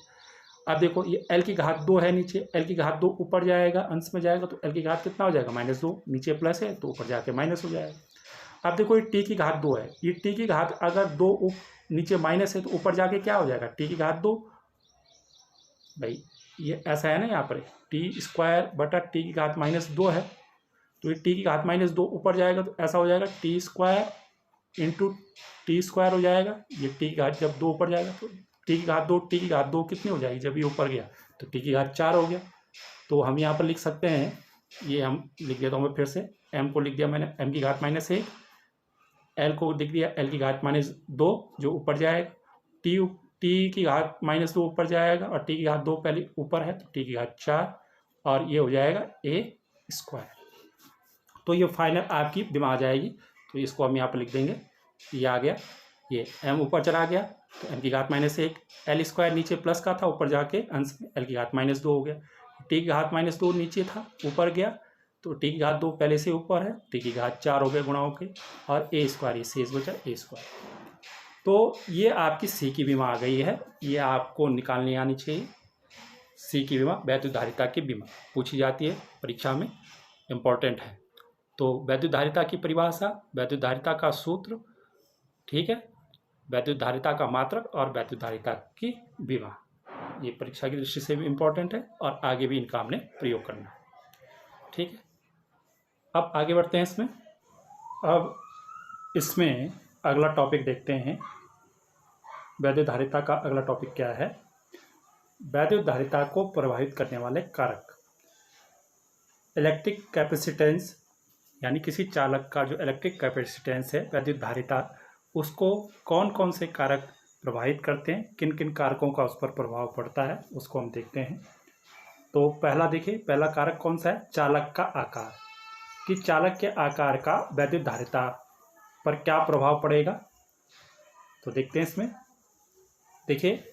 अब देखो ये l की घात 2 है, नीचे l की घात 2 ऊपर जाएगा अंश में जाएगा तो l की घात कितना हो जाएगा -2, नीचे प्लस है तो ऊपर जाके माइनस हो जाएगा। अब देखो ये t की घात 2 है, ये t की घात अगर 2 नीचे माइनस है तो ऊपर जाके क्या हो जाएगा t की घात 2, भाई ये ऐसा है ना, यहाँ पर t² बटा t की घात -2 है, तो ये t की घात -2 ऊपर जाएगा तो ऐसा हो जाएगा t² इंटू t² हो जाएगा, ये t की घात जब 2 ऊपर जाएगा तो t की घात 2 कितनी हो जाएगी, जब ये ऊपर गया तो t की घात 4 हो गया। तो हम यहाँ पर लिख सकते हैं, ये हम लिख देता हूँ मैं फिर से, m को लिख दिया मैंने m की घात -1, l को लिख दिया l की घात -2 जो ऊपर जाएगा, t की घात -2 ऊपर जाएगा, और t की घात 2 पहले ऊपर है तो t की घात 4, और ये हो जाएगा a²। तो ये फाइनल आपकी विमा आ जाएगी, तो इसको हम यहाँ पर लिख देंगे, ये आ गया, ये m ऊपर चला गया तो m की घात -1, l² नीचे प्लस का था ऊपर जाके अंश में l की घात -2 हो गया, t की घात -2 नीचे था ऊपर गया तो t की घात 2 पहले से ऊपर है, t की घात 4 हो गए गुणा होके, और a² ये शेष बचा a²। तो ये आपकी सी की बीमा आ गई है, ये आपको निकालनी आनी चाहिए। सी की बीमा वैद्युत धारिता की बीमा पूछी जाती है परीक्षा में, इम्पोर्टेंट है। तो वैद्युत धारिता की परिभाषा, वैद्युत धारिता का सूत्र, ठीक है, वैद्युत धारिता का मात्रक और वैद्युत धारिता की बीमा, ये परीक्षा की दृष्टि से भी इम्पोर्टेंट है और आगे भी इनका हमने प्रयोग करना है, ठीक है। अब आगे बढ़ते हैं इसमें। अब इसमें अगला टॉपिक देखते हैं। वैद्युत धारिता का अगला टॉपिक क्या है? वैद्युत धारिता को प्रभावित करने वाले कारक। इलेक्ट्रिक कैपेसिटेंस, यानी किसी चालक का जो इलेक्ट्रिक कैपेसिटेंस है, वैद्युत धारिता, उसको कौन कौन से कारक प्रभावित करते हैं, किन किन कारकों का उस पर प्रभाव पड़ता है, उसको हम देखते हैं। तो पहला देखिए, पहला कारक कौन सा है? चालक का आकार। कि चालक के आकार का वैद्युत धारिता पर क्या प्रभाव पड़ेगा, तो देखते हैं इसमें। देखिए,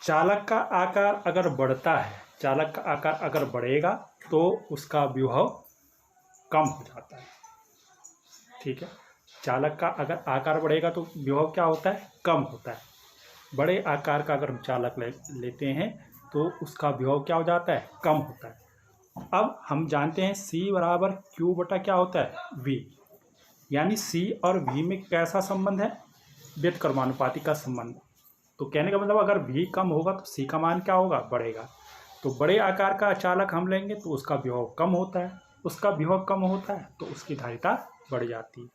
चालक का आकार अगर बढ़ता है, चालक का आकार अगर बढ़ेगा तो उसका विभव कम हो जाता है। ठीक है, चालक का अगर आकार बढ़ेगा तो विभव क्या होता है? कम होता है। बड़े आकार का अगर हम चालक लेते हैं तो उसका विभव क्या हो जाता है? कम होता है। अब हम जानते हैं C बराबर Q बटा क्या होता है? V। यानी C और V में कैसा संबंध है? व्युत्क्रमानुपाती का संबंध। तो कहने का मतलब अगर V कम होगा तो C का मान क्या होगा? बढ़ेगा। तो बड़े आकार का चालक हम लेंगे तो उसका विभव कम होता है, उसका विभव कम होता है तो उसकी धारिता बढ़ जाती है।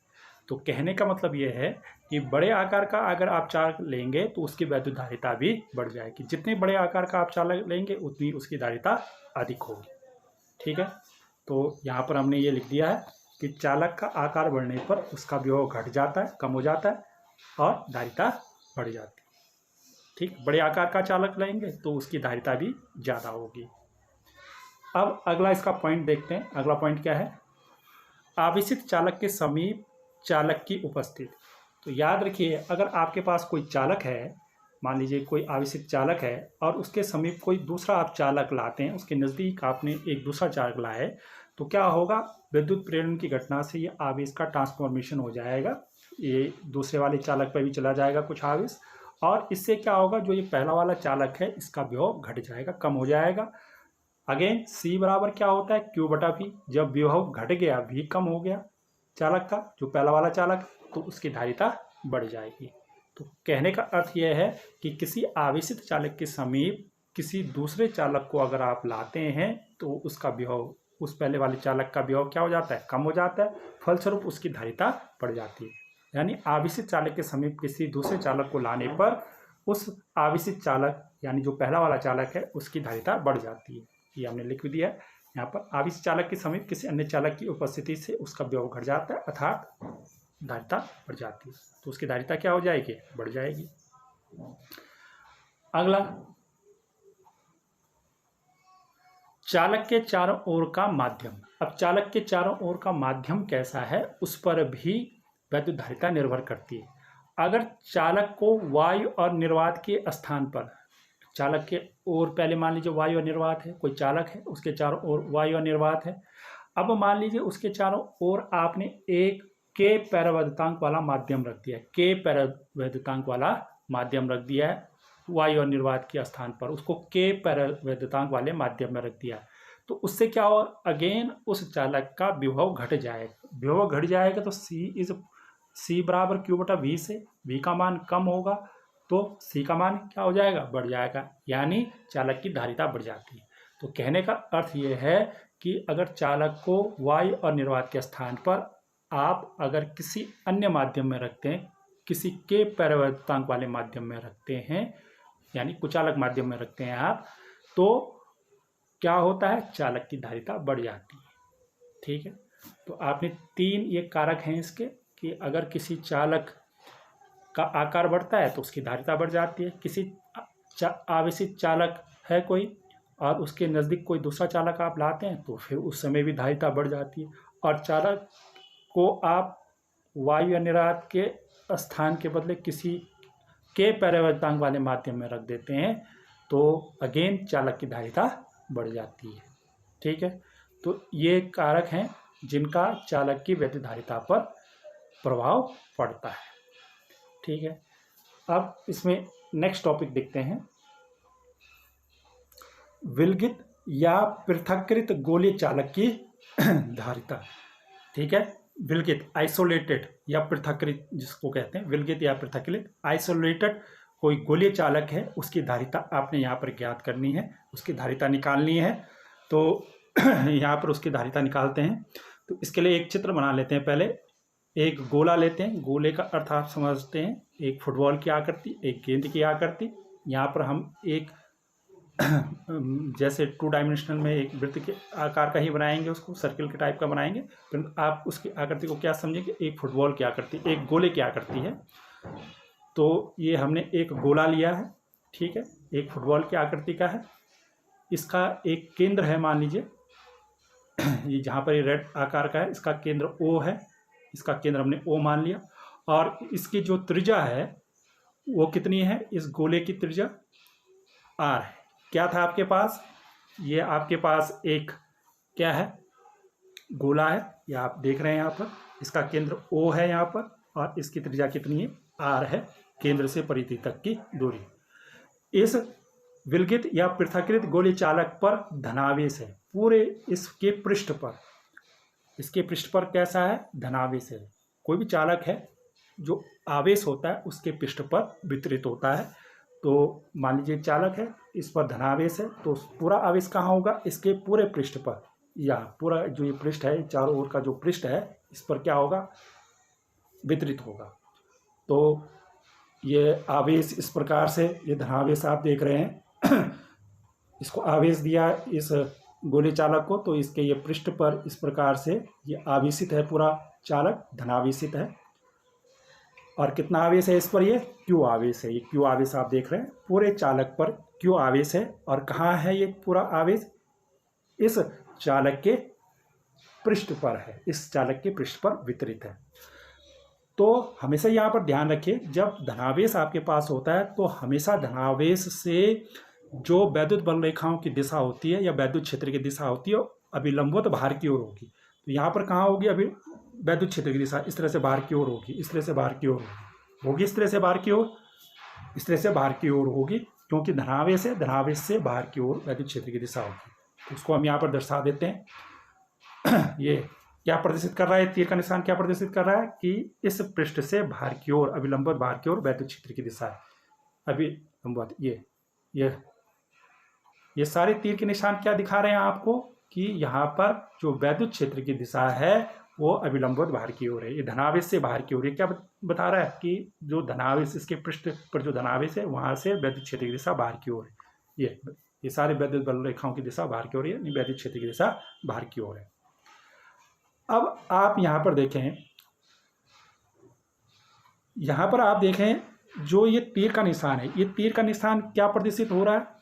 तो कहने का मतलब ये है कि बड़े आकार का अगर आप चालक लेंगे तो उसकी वैद्युत धारिता भी बढ़ जाएगी। जितने बड़े आकार का आप चालक लेंगे उतनी उसकी धारिता अधिक होगी। ठीक है, तो यहाँ पर हमने ये लिख दिया है कि चालक का आकार बढ़ने पर उसका विभव घट जाता है, कम हो जाता है और धारिता बढ़ जाती है। ठीक, बड़े आकार का चालक लेंगे तो उसकी धारिता भी ज़्यादा होगी। अब अगला इसका पॉइंट देखते हैं। अगला पॉइंट क्या है? आवेशित चालक के समीप चालक की उपस्थिति। तो याद रखिए, अगर आपके पास कोई चालक है, मान लीजिए कोई आवेशित चालक है और उसके समीप कोई दूसरा आप चालक लाते हैं, उसके नज़दीक आपने एक दूसरा चालक लाया है, तो क्या होगा? विद्युत प्रेरण की घटना से ये आवेश का ट्रांसफॉर्मेशन हो जाएगा, ये दूसरे वाले चालक पर भी चला जाएगा कुछ आवेश, और इससे क्या होगा? जो ये पहला वाला चालक है इसका विभव घट जाएगा, कम हो जाएगा। अगेन C बराबर क्या होता है? Q बटा V। जब विभव घट गया, V कम हो गया चालक का, जो पहला वाला चालक, तो उसकी धारिता बढ़ जाएगी। तो कहने का अर्थ यह है कि किसी आवेशित चालक के समीप किसी दूसरे चालक को अगर आप लाते हैं तो उसका विभव, उस पहले वाले चालक का विभव क्या हो जाता है? कम हो जाता है, फलस्वरूप उसकी धारिता बढ़ जाती है। यानी आवेशित चालक के समीप किसी दूसरे चालक को लाने पर उस आवेशित चालक, यानी जो पहला वाला चालक है, उसकी धारिता बढ़ जाती है। ये हमने लिख दिया है यहाँ पर। आवेशित चालक के समीप किसी अन्य चालक की उपस्थिति से उसका विभव घट जाता है, अर्थात धारिता बढ़ जाती है। तो उसकी धारिता क्या हो जाएगी? बढ़ जाएगी। अगला, चालक के चारों ओर का माध्यम। अब चालक के चारों ओर का माध्यम कैसा है उस पर भी वैद्युत धारिता निर्भर करती है। अगर चालक को वायु और निर्वात के स्थान पर, चालक के ओर पहले मान लीजिए वायु और निर्वात है, कोई चालक है उसके चारों ओर वायु और निर्वात है। अब मान लीजिए उसके चारों ओर आपने एक K परावैद्युतांक वाला माध्यम रख दिया है, K परावैद्युतांक वाला माध्यम रख दिया है वायु और निर्वात के स्थान पर, उसको K परावैद्युतांक वाले माध्यम में रख दिया। तो उससे क्या हो? अगेन उस चालक का विभव घट जाएगा। विभव घट जाएगा तो C बराबर Q बटा V से V का मान कम होगा तो C का मान क्या हो जाएगा? बढ़ जाएगा, यानी चालक की धारिता बढ़ जाती है। तो कहने का अर्थ ये है कि अगर चालक को वायु और निर्वात के स्थान पर आप अगर किसी अन्य माध्यम में रखते हैं, किसी K परावैद्युतांक वाले माध्यम में रखते हैं, यानी कुचालक माध्यम में रखते हैं आप, तो क्या होता है? चालक की धारिता बढ़ जाती है। ठीक है, तो आपने 3 ये कारक हैं इसके कि अगर किसी चालक का आकार बढ़ता है तो उसकी धारिता बढ़ जाती है। किसी आवेशित चालक है कोई और उसके नज़दीक कोई दूसरा चालक आप लाते हैं तो फिर उस समय भी धारिता बढ़ जाती है। और चालक को आप वायु या निर्वात के स्थान के बदले किसी K परावैद्युतांक वाले माध्यम में रख देते हैं तो अगेन चालक की धारिता बढ़ जाती है। ठीक है, तो ये कारक हैं जिनका चालक की वैद्युत धारिता पर प्रभाव पड़ता है। ठीक है, अब इसमें नेक्स्ट टॉपिक देखते हैं, विलगित या पृथक्कृत गोलीय चालक की धारिता। ठीक है, विलगित आइसोलेटेड या पृथक्कृत जिसको कहते हैं, विलगित या पृथक्कृत आइसोलेटेड कोई गोलीय चालक है, उसकी धारिता आपने यहाँ पर ज्ञात करनी है, उसकी धारिता निकालनी है। तो यहाँ पर उसकी धारिता निकालते हैं। तो इसके लिए एक चित्र बना लेते हैं पहले। एक गोला लेते हैं, गोले का अर्थ आप समझते हैं, एक फुटबॉल की आकृति, एक गेंद की आकृति। यहाँ पर हम एक जैसे 2 डायमेंशनल में एक वृत्त के आकार का ही बनाएंगे, उसको सर्किल के टाइप का बनाएंगे, परंतु आप उसकी आकृति को क्या समझेंगे, एक फुटबॉल की आकृति, एक गोले की आकृति है। तो ये हमने एक गोला लिया है, ठीक है, एक फुटबॉल की आकृति का है। इसका एक केंद्र है, मान लीजिए ये जहाँ पर ये रेड आकार का है, इसका केंद्र O है, इसका केंद्र हमने O मान लिया। और इसकी जो त्रिज्या है वो कितनी है, इस गोले की त्रिज्या R है। क्या था आपके पास, ये आपके पास एक क्या है, गोला है, ये आप देख रहे हैं यहाँ पर, इसका केंद्र O है यहाँ पर, और इसकी त्रिज्या कितनी है, R है, केंद्र से परिधि तक की दूरी। इस विलगित या पृथकृत गोली चालक पर धनावेश है, पूरे इसके पृष्ठ पर, इसके पृष्ठ पर कैसा है, धनावेश है। कोई भी चालक है जो आवेश होता है उसके पृष्ठ पर वितरित होता है। तो मान लीजिए चालक है, इस पर धनावेश है, तो पूरा आवेश कहाँ होगा, इसके पूरे पृष्ठ पर, या पूरा जो ये पृष्ठ है, चारों ओर का जो पृष्ठ है, इस पर क्या होगा, वितरित होगा। तो ये आवेश इस प्रकार से, ये धनावेश आप देख रहे हैं इसको आवेश दिया इस गोले चालक को, तो इसके ये पृष्ठ पर इस प्रकार से ये आवेशित है, पूरा चालक धनावेशित है। और कितना आवेश है इस पर, ये Q आवेश है, ये Q आवेश आप देख रहे हैं, पूरे चालक पर Q आवेश है। और कहाँ है ये पूरा आवेश, इस चालक के पृष्ठ पर है, इस चालक के पृष्ठ पर वितरित है। तो हमेशा यहाँ पर ध्यान रखिए, जब धनावेश आपके पास होता है तो हमेशा धनावेश से जो वैद्युत बल रेखाओं की दिशा होती है या वैद्युत क्षेत्र की दिशा होती है अभिलंबवत बाहर की ओर होगी। तो यहाँ पर कहाँ होगी, अभी वैद्युत क्षेत्र की दिशा इस तरह से बाहर की ओर होगी, इस तरह से बाहर की ओर होगी, इस तरह से बाहर की ओर, इस तरह से बाहर की ओर होगी, क्योंकि धनावेश है, धनावेश से बाहर की ओर वैद्युत क्षेत्र की दिशा होगी। उसको हम यहाँ पर दर्शा देते हैं। ये क्या प्रदर्शित कर रहा है, तीर का निशान क्या प्रदर्शित कर रहा है कि इस पृष्ठ से बाहर की ओर, अभिलंबवत बाहर की ओर वैद्युत क्षेत्र की दिशा है, अभिलंबवत। ये सारे तीर के निशान क्या दिखा रहे हैं आपको कि यहाँ पर जो वैद्युत क्षेत्र की दिशा है वो अभिलंबवत बाहर की ओर है, ये धनावेश से बाहर की ओर। ये क्या बता रहा है कि जो धनावेश, इसके पृष्ठ पर जो धनावेश है वहाँ से वैद्युत क्षेत्र की दिशा बाहर की ओर है। ये सारे वैद्युत बल रेखाओं की दिशा बाहर की ओर है, वैद्युत क्षेत्र की दिशा बाहर की ओर है। अब आप यहाँ पर देखें, यहाँ पर आप देखें जो ये तीर का निशान है, ये तीर का निशान क्या प्रदर्शित हो रहा है,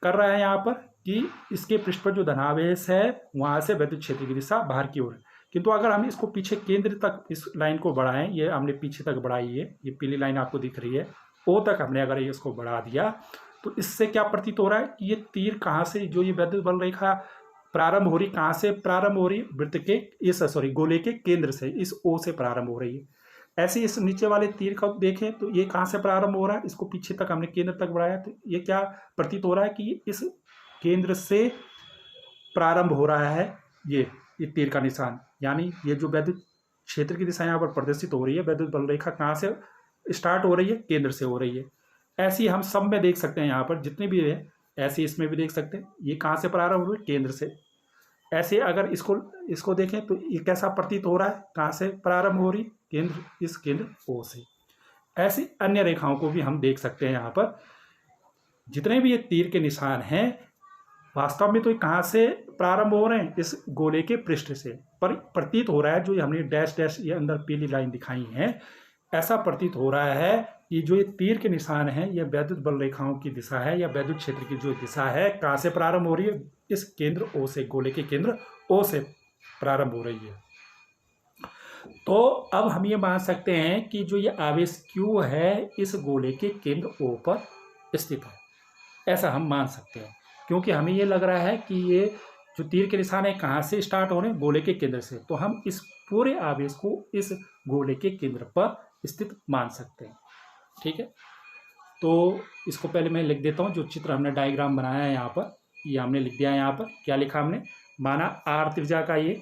कर रहा है यहाँ पर कि इसके पृष्ठ पर जो धनावेश है वहाँ से वैद्युत क्षेत्र की दिशा बाहर की ओर है। किंतु अगर हम इसको पीछे केंद्र तक इस लाइन को बढ़ाएं, ये हमने पीछे तक बढ़ाई है, ये पीली लाइन आपको दिख रही है, O तक हमने अगर ये इसको बढ़ा दिया तो इससे क्या प्रतीत हो रहा है कि ये तीर कहाँ से, जो ये वैद्युत बल रेखा प्रारंभ हो रही, कहाँ से प्रारंभ हो रही, वृत्त के इस गोले के केंद्र से, इस O से प्रारंभ हो रही है। ऐसे इस नीचे वाले तीर का देखें तो ये कहाँ से प्रारंभ हो रहा है, इसको पीछे तक हमने केंद्र तक बढ़ाया, तो ये क्या प्रतीत हो रहा है कि इस केंद्र से प्रारंभ हो रहा है ये तीर का निशान। यानी ये जो वैद्युत क्षेत्र की दिशा यहाँ पर प्रदर्शित हो रही है, वैद्युत बल रेखा कहाँ से स्टार्ट हो रही है, केंद्र से हो रही है। ऐसी हम सब में देख सकते हैं, यहाँ पर जितने भी है ऐसे इसमें भी देख सकते हैं, ये कहाँ से प्रारंभ हुए, केंद्र से। ऐसे अगर इसको देखें तो ये कैसा प्रतीत हो रहा है, कहाँ से प्रारंभ हो रही, केंद्र, इस केंद्र O से। ऐसी अन्य रेखाओं को भी हम देख सकते हैं। यहाँ पर जितने भी ये तीर के निशान हैं वास्तव में तो ये कहाँ से प्रारंभ हो रहे हैं, इस गोले के पृष्ठ से। पर प्रतीत हो रहा है, जो हमने डैश डैश ये अंदर पीली लाइन दिखाई है, ऐसा प्रतीत हो रहा है कि जो ये तीर के निशान हैं ये वैद्युत बल रेखाओं की दिशा है या वैद्युत क्षेत्र की जो दिशा है कहाँ से प्रारंभ हो रही है, इस केंद्र O से, गोले के केंद्र O से प्रारंभ हो रही है। तो अब हम ये मान सकते हैं कि जो ये आवेश Q है इस गोले के केंद्र O पर स्थित है, ऐसा हम मान सकते हैं, क्योंकि हमें ये लग रहा है कि ये जो तीर के निशान है कहाँ से स्टार्ट हो रहे हैं, गोले के केंद्र से। तो हम इस पूरे आवेश को इस गोले के केंद्र पर स्थित मान सकते हैं। ठीक है, तो इसको पहले मैं लिख देता हूँ, जो चित्र हमने डायग्राम बनाया है यहाँ पर, ये हमने लिख दिया है। यहाँ पर क्या लिखा हमने, माना R त्रिज्या का ये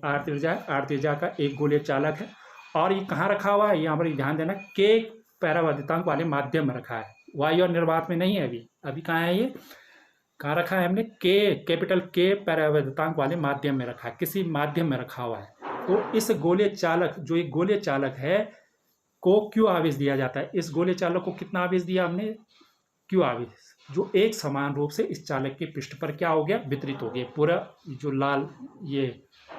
R त्रिज्या है, R त्रिज्या का एक गोलीय चालक है, और ये कहाँ रखा हुआ है, यहाँ पर ध्यान देना, K परावर्तितांक वाले माध्यम में रखा है, Y और निर्वात में नहीं है। अभी कहाँ है, ये कहाँ रखा है हमने, कैपिटल K परावर्तितांक वाले माध्यम में रखा है, किसी माध्यम में रखा हुआ है। तो इस गोलीय चालक, जो एक गोलीय चालक है, को क्यू आवेश दिया जाता है। इस गोलीय चालक को कितना आवेश दिया हमने? क्यू आवेश, जो एक समान रूप से इस चालक के पृष्ठ पर क्या हो गया? वितरित हो गया। पूरा जो लाल ये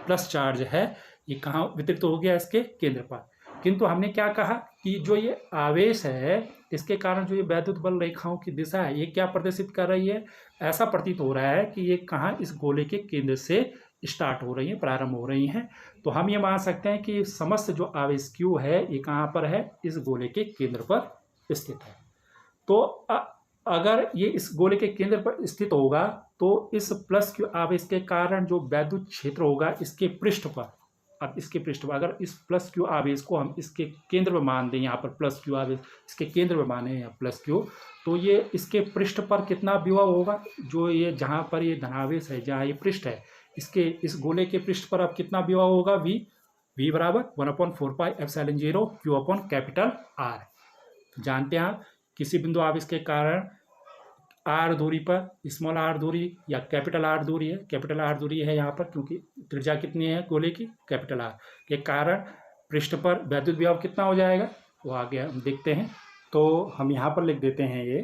प्लस चार्ज है, ये कहाँ वितरित हो गया? इसके केंद्र पर। किंतु हमने क्या कहा कि जो ये आवेश है, इसके कारण जो ये वैद्युत बल रेखाओं की दिशा है, ये क्या प्रदर्शित कर रही है? ऐसा प्रतीत हो रहा है कि ये कहाँ? इस गोले के केंद्र से स्टार्ट हो रही है, प्रारंभ हो रही हैं। तो हम ये मान सकते हैं कि समस्त जो आवेश क्यू है, ये कहाँ पर है? इस गोले के केंद्र पर स्थित है। तो अगर ये इस गोले के केंद्र पर स्थित होगा, तो इस प्लस क्यू आवेश के कारण जो वैद्युत क्षेत्र होगा इसके पृष्ठ पर, अब इसके पृष्ठ पर अगर इस प्लस क्यू आवेश को हम इसके केंद्र में मान दें, यहाँ पर प्लस क्यू आवेश इसके केंद्र में माने या प्लस क्यू, तो ये इसके पृष्ठ पर कितना विभव होगा? जो ये जहाँ पर ये धनावेश है, जहाँ ये पृष्ठ है, इसके इस गोले के पृष्ठ पर अब कितना विभव होगा? v बराबर 1/4πε0 क्यू अपॉन कैपिटल आर। जानते हैं आप, किसी बिंदु आवेश के कारण आर दूरी पर, स्मॉल आर दूरी या कैपिटल आर दूरी है, कैपिटल आर दूरी है यहाँ पर, क्योंकि त्रिज्या कितनी है गोले की? कैपिटल आर के कारण पृष्ठ पर वैद्युत विभव कितना हो जाएगा? वो आगे हम देखते हैं। तो हम यहाँ पर लिख देते हैं, ये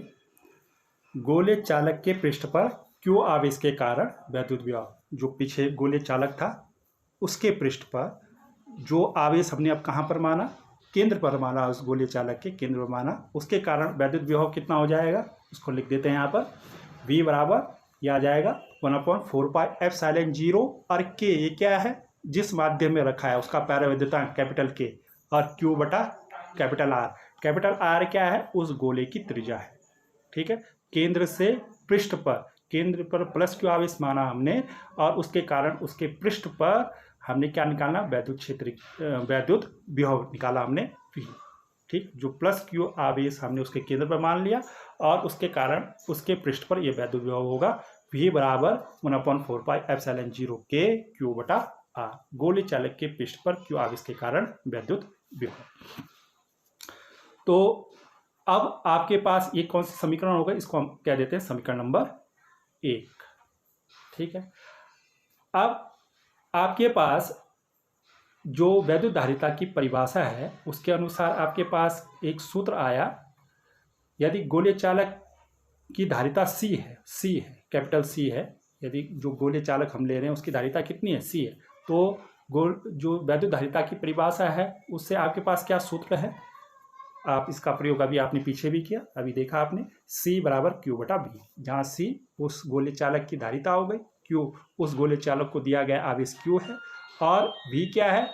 गोले चालक के पृष्ठ पर क्यू आवेश के कारण वैद्युत विभव, जो पीछे गोले चालक था उसके पृष्ठ पर जो आवेश हमने अब कहाँ पर माना? केंद्र पर माना, उस गोलीय चालक के केंद्र पर माना, उसके कारण वैद्युत विभव कितना हो जाएगा? उसको लिख देते हैं यहाँ पर, v बराबर यह आ जाएगा 1/4πε0 और k, ये क्या है? जिस माध्यम में रखा है उसका पैरावैद्युतांक कैपिटल K, और Q बटा कैपिटल R। कैपिटल R क्या है? उस गोले की त्रिज्या है। ठीक है, केंद्र से पृष्ठ पर, केंद्र पर प्लस क्यू आवेश माना हमने, और उसके कारण उसके पृष्ठ पर हमने क्या निकालना? वैद्युत क्षेत्र, वैद्युत विभव निकाला हमने V। ठीक, जो प्लस क्यू आवेश हमने उसके केंद्र पर मान लिया, और उसके कारण उसके पृष्ठ पर यह वैद्युत विभव होगा V बराबर 1/4πε0 K Q बटा R। गोलीय चालक के पृष्ठ पर क्यू आवेश के कारण वैद्युत विभव। तो अब आपके पास ये कौन सा समीकरण होगा? इसको हम कह देते हैं समीकरण नंबर 1। ठीक है, अब आपके पास जो वैद्युत धारिता की परिभाषा है, उसके अनुसार आपके पास एक सूत्र आया। यदि गोलीय चालक की धारिता C है, कैपिटल C है, यदि जो गोलीय चालक हम ले रहे हैं उसकी धारिता कितनी है? C है, तो जो वैद्युत धारिता की परिभाषा है उससे आपके पास क्या सूत्र है? आप इसका प्रयोग अभी आपने पीछे भी किया, अभी देखा आपने, C बराबर Q बटा B, जहाँ C उस गोलीय चालक की धारिता हो गई, Q उस गोलीय चालक को दिया गया आवेश Q है, और V क्या है?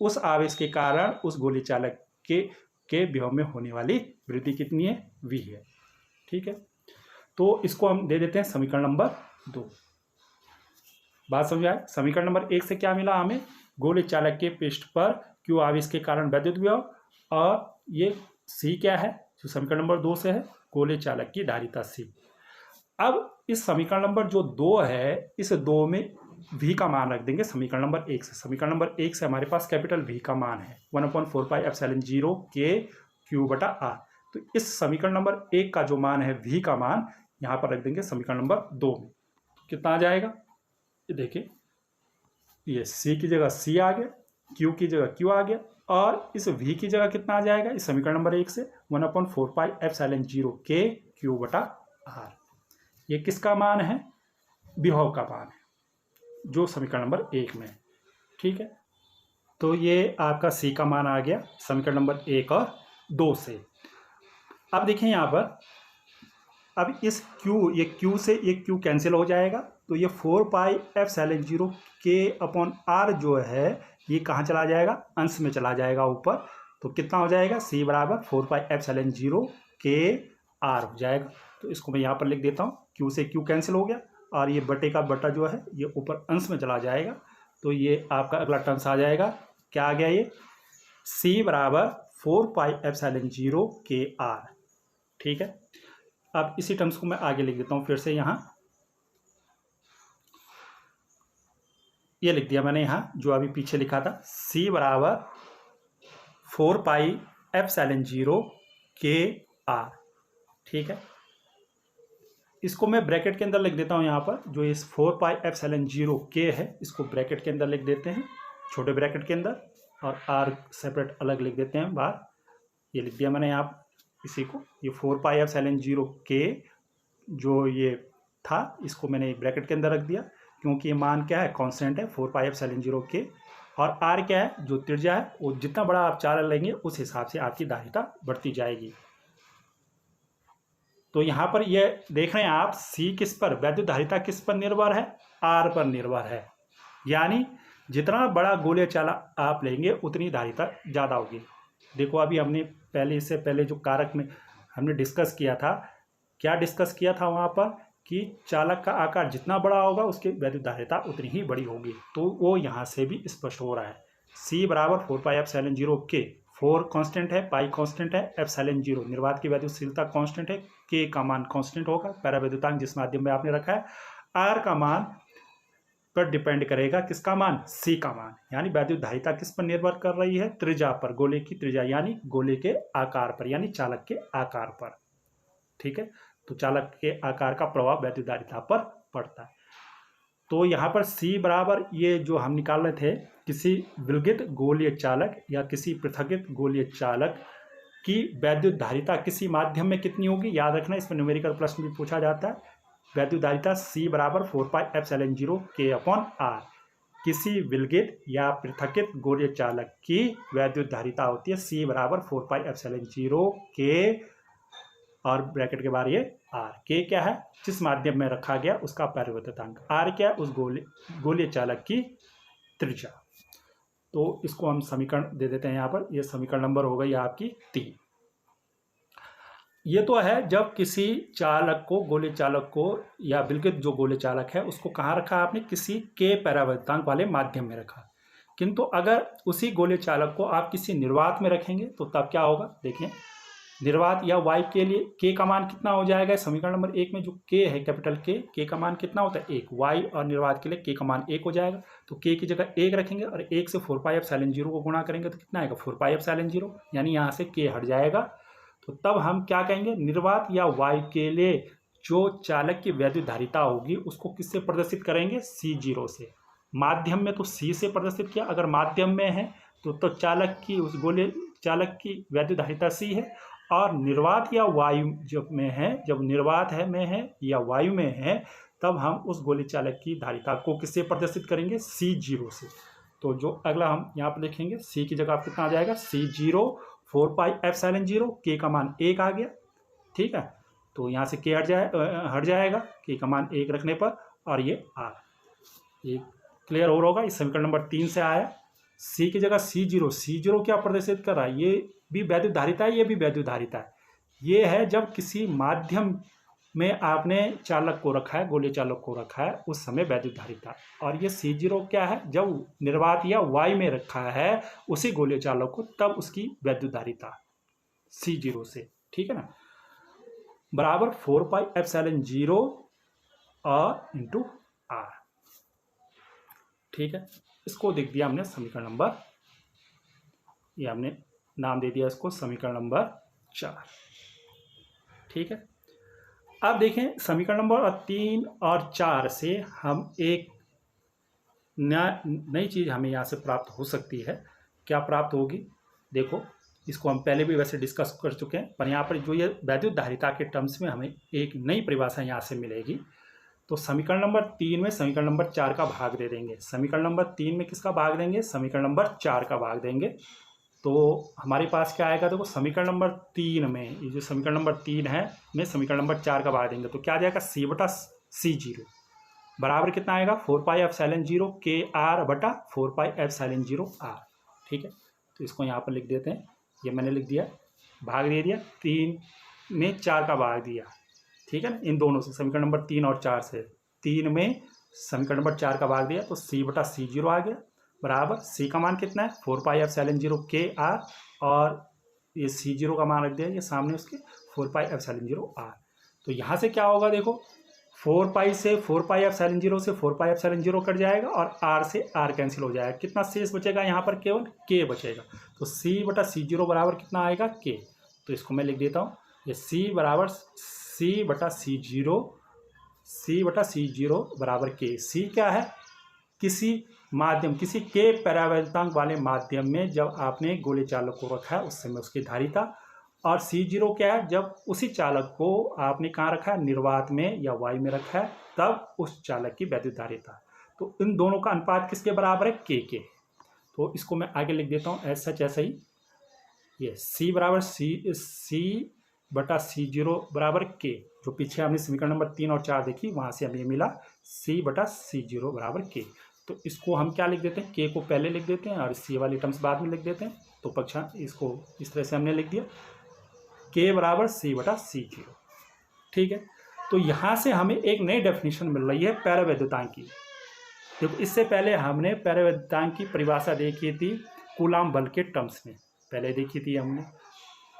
उस आवेश के कारण उस गोलीय चालक के विभव में होने वाली वृद्धि कितनी है? V है। ठीक है, तो इसको हम दे देते हैं समीकरण नंबर 2। बात समझ आए? समीकरण नंबर 1 से क्या मिला हमें? गोलीय चालक के पृष्ठ पर क्यू आवेश के कारण वैद्युत विभव, और ये C क्या है? जो समीकरण नंबर 2 से है, गोलीय चालक की धारिता C। अब इस समीकरण नंबर जो 2 है, इस 2 में V का मान रख देंगे समीकरण नंबर 1 से। समीकरण नंबर 1 से हमारे पास कैपिटल V का मान है 1/4πε0 K Q बटा R। तो इस समीकरण नंबर 1 का जो मान है, V का मान, यहाँ पर रख देंगे समीकरण नंबर 2 में। कितना आ जाएगा? ये देखिए, ये C की जगह C आ गया, Q की जगह Q आ गया, और इस V की जगह कितना आ जाएगा इस समीकरण नंबर 1 से? 1/4πε0 K Q बटा R। ये किसका मान है? विभव का मान है, जो समीकरण नंबर 1 में है। ठीक है, तो ये आपका C का मान आ गया समीकरण नंबर 1 और 2 से। अब देखिए यहाँ पर, अब इस Q, ये Q से ये Q कैंसिल हो जाएगा, तो ये 4πε0 K अपॉन R जो है, ये कहाँ चला जाएगा? अंश में चला जाएगा ऊपर। तो कितना हो जाएगा? C बराबर 4πε0 K R हो जाएगा। तो इसको मैं यहाँ पर लिख देता हूँ, Q से Q कैंसिल हो गया, और ये बटे का बटा जो है ये ऊपर अंश में चला जाएगा। तो ये आपका अगला टर्म्स आ जाएगा, क्या आ गया? ये C बराबर 4πε0 K R। ठीक है, अब इसी टर्म्स को मैं आगे लिख देता हूँ फिर से। यहाँ ये लिख दिया मैंने, यहाँ जो अभी पीछे लिखा था, C बराबर 4πε0 K R। ठीक है, इसको मैं ब्रैकेट के अंदर लिख देता हूँ यहाँ पर। जो इस 4πε0 K है, इसको ब्रैकेट के अंदर लिख देते हैं, छोटे ब्रैकेट के अंदर, और आर सेपरेट अलग लिख देते हैं बाहर। ये लिख दिया मैंने यहाँ इसी को, ये 4πε0 के जो ये था इसको मैंने ब्रैकेट के अंदर रख दिया, क्योंकि ये मान क्या है, कांस्टेंट है 4πε0 के। और आर क्या है, जो त्रिज्या है, वो जितना बड़ा आप चालक लेंगे उस हिसाब से आपकी धारिता बढ़ती जाएगी। तो यहाँ पर ये देख रहे हैं आप, सी किस पर, वैद्युत धारिता किस पर निर्भर है, आर पर निर्भर है। यानी जितना बड़ा गोलीय चालक आप लेंगे उतनी धारिता ज़्यादा होगी। देखो अभी हमने पहले, इससे पहले जो कारक में हमने डिस्कस किया था, क्या डिस्कस किया था वहाँ पर कि चालक का आकार जितना बड़ा होगा उसकी वैद्युत धारिता उतनी ही बड़ी होगी। तो वो यहाँ से भी स्पष्ट हो रहा है। C बराबर 4πε0 के, 4 कांस्टेंट है, पाई कांस्टेंट है, ε0 निर्वात की वैद्युतशीलता कांस्टेंट है, K का मान कांस्टेंट होगा, पैरावैद्युतांक जिस माध्यम में आपने रखा है। R का मान पर डिपेंड करेगा किसका मान, C का मान। यानी वैद्युत धारिता किस पर निर्भर कर रही है, त्रिज्या पर, गोले की त्रिज्या, यानी गोले के आकार पर, यानी चालक के आकार पर। ठीक है, तो चालक के आकार का प्रभाव वैद्युत धारिता पर पड़ता है। तो यहाँ पर C बराबर, ये जो हम निकाल रहे थे, किसी विलगित गोलीय चालक या किसी पृथकित गोलीय चालक की वैद्युत धारिता किसी माध्यम में कितनी होगी, याद रखना, इसमें न्यूमेरिकल प्रश्न भी पूछा जाता है। वैद्युत धारिता C बराबर 4πε0 K/R। किसी विलगित या पृथकित गोलीय चालक की वैद्युत धारिता होती है C बराबर 4πε0 K, और ब्रैकेट के बाहर ये R। K क्या है, जिस माध्यम में रखा गया उसका पैरावैद्युतांक, R क्या है, उस गोलीय चालक की त्रिज्या। तो इसको हम समीकरण दे देते हैं यहाँ पर, ये समीकरण नंबर हो गई आपकी 3। ये तो है जब किसी चालक को, गोलीय चालक को या विलगित जो गोलीय चालक है उसको कहाँ रखा आपने, किसी के पैरावैद्युतांक वाले माध्यम में रखा। किंतु अगर उसी गोलीय चालक को आप किसी निर्वात में रखेंगे तो तब क्या होगा, देखिए, निर्वात या वायु के लिए K का मान कितना हो जाएगा, समीकरण नंबर 1 में जो K है, कैपिटल K का मान कितना होता है 1, वायु और निर्वात के लिए K का मान 1 हो जाएगा। तो K की जगह 1 रखेंगे और 1 से 4πε0 को गुणा करेंगे तो कितना आएगा, 4πε0, यानी यहाँ से K हट जाएगा। तो तब हम क्या कहेंगे, निर्वात या वायु के लिए जो चालक की वैद्युत धारिता होगी उसको किससे प्रदर्शित करेंगे, C0 से। माध्यम में तो C से प्रदर्शित किया, अगर माध्यम में है तो चालक की, उस गोलीय चालक की वैद्युत धारिता C है। और निर्वात या वायु जब में है, जब निर्वात है में है या वायु में है, तब हम उस गोलीय चालक की धारिता को किससे प्रदर्शित करेंगे, C0 से। तो जो अगला हम यहाँ पर लिखेंगे, C की जगह आप कितना आ जाएगा, C0 4πε0, K का मान 1 आ गया। ठीक है, तो यहाँ से K हट जाएगा K का मान 1 रखने पर, और ये R। ये क्लियर हो रहा होगा, इस समीकरण नंबर 3 से आया। C की जगह C0 क्या प्रदर्शित कर रहा है, ये भी वैद्युत धारिता है, ये भी वैद्युत धारिता है। ये है जब किसी माध्यम में आपने चालक को रखा है, गोलीय चालक को रखा है, उस समय वैद्युत धारिता। और ये C0 क्या है, जब निर्वात या वायु में रखा है उसी गोलीय चालक को, तब उसकी वैद्युत धारिता C0 से। ठीक है ना, बराबर 4πε0 और इंटू R। ठीक है, इसको देख दिया हमने समीकरण नंबर, ये हमने नाम दे दिया इसको समीकरण नंबर 4। ठीक है, अब देखें समीकरण नंबर 3 और 4 से हम एक नई चीज़ हमें यहाँ से प्राप्त हो सकती है। क्या प्राप्त होगी, देखो, इसको हम पहले भी वैसे डिस्कस कर चुके हैं, पर यहाँ पर जो ये वैद्युत धारिता के टर्म्स में हमें एक नई परिभाषा यहाँ से मिलेगी। तो समीकरण नंबर 3 में समीकरण नंबर 4 का भाग दे देंगे। समीकरण नंबर 3 में किसका भाग देंगे, समीकरण नंबर 4 का भाग देंगे। तो हमारे पास क्या आएगा, देखो समीकरण नंबर 3 में, ये जो समीकरण नंबर 3 है में समीकरण नंबर 4 का भाग देंगे तो क्या आ जाएगा, C/C0 बराबर कितना आएगा, 4πε0 KR/4πε0 R। ठीक है, तो इसको यहाँ पर लिख देते हैं, ये मैंने लिख दिया, भाग दे दिया, 3 में 4 का भाग दिया। ठीक है ना, इन दोनों से, समीकरण नंबर 3 और 4 से, 3 में समीकरण नंबर 4 का भाग दिया तो C/C0 आ गया, बराबर C का मान कितना है, 4πε0 KR, और ये C0 का मान रख दिया ये सामने उसके, 4πε0 R। तो यहाँ से क्या होगा, देखो 4π से 4πε0 से 4πε0 कट जाएगा और R से R कैंसिल हो जाएगा, कितना शेष बचेगा यहाँ पर, केवल K बचेगा। तो C/C0 बराबर कितना आएगा, K। तो इसको मैं लिख देता हूँ, ये C बराबर C/C0 बराबर K। C क्या है, किसी माध्यम, किसी के परावैद्युतांक वाले माध्यम में जब आपने गोले चालक को रखा है उस समय उसकी धारिता, और C0 क्या है, जब उसी चालक को आपने कहाँ रखा है, निर्वात में या वायु में रखा है, तब उस चालक की वैद्युत धारिता। तो इन दोनों का अनुपात किसके बराबर है, के। तो इसको मैं आगे लिख देता हूँ ऐसा ऐसा ही, ये C बराबर C बटा C0 बराबर के, जो पीछे हमने समीकरण नंबर 3 और 4 देखी वहाँ से हमें मिला C बटा C0 बराबर के। तो इसको हम क्या लिख देते हैं, के को पहले लिख देते हैं और C वाली टर्म्स बाद में लिख देते हैं। तो पक्षा इसको इस तरह से हमने लिख दिया, के बराबर C बटा C0। ठीक है, तो यहाँ से हमें एक नई डेफिनेशन मिल रही है परावैद्युतांक की। देखो इससे पहले हमने परावैद्युतांक की परिभाषा देखी थी कूलाम बल के टर्म्स में, पहले देखी थी हमने,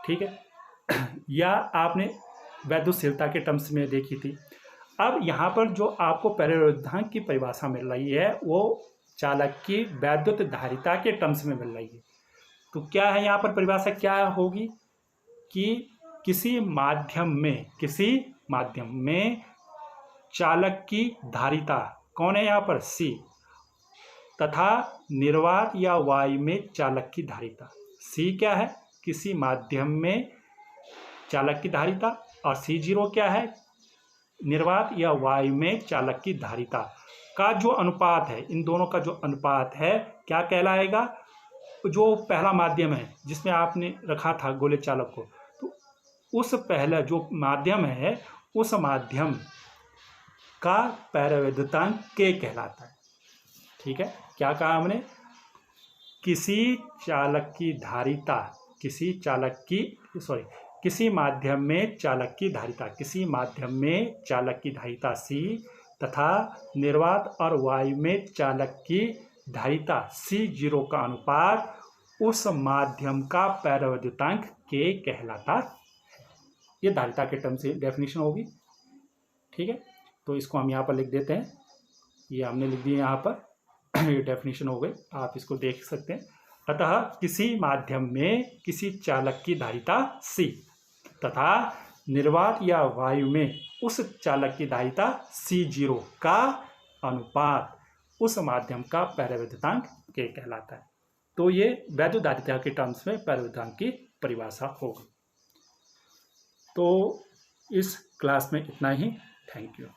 ठीक है, या आपने वैद्युतशीलता के टर्म्स में देखी थी। अब यहाँ पर जो आपको परावैद्युतांक की परिभाषा मिल रही है वो चालक की वैद्युत धारिता के टर्म्स में मिल रही है। तो क्या है यहाँ पर परिभाषा, क्या होगी कि किसी माध्यम में चालक की धारिता कौन है यहाँ पर, C, तथा निर्वात या वायु में चालक की धारिता। C क्या है, किसी माध्यम में चालक की धारिता, और C0 क्या है, निर्वात या वायु में चालक की धारिता का जो अनुपात है, इन दोनों का जो अनुपात है क्या कहलाएगा, जो पहला माध्यम है जिसमें आपने रखा था गोले चालक को, तो उस पहला जो माध्यम है उस माध्यम का परावैद्युतांक के कहलाता है। ठीक है, क्या कहा हमने, किसी माध्यम में चालक की धारिता, C तथा निर्वात और वायु में चालक की धारिता C0 का अनुपात उस माध्यम का परावैद्युतांक के कहलाता है। ये धारिता के टर्म से डेफिनेशन होगी। ठीक है, तो इसको हम यहाँ पर लिख देते हैं, ये हमने लिख दिया यहाँ पर, ये डेफिनेशन हो गई, आप इसको देख सकते हैं। अतः किसी माध्यम में किसी चालक की धारिता C तथा निर्वात या वायु में उस चालक की धारिता C0 का अनुपात उस माध्यम का परावैद्युतांक के कहलाता है। तो ये वैद्युत धारिता के टर्म्स में परावैद्युतांक की परिभाषा होगी। तो इस क्लास में इतना ही। Thank you.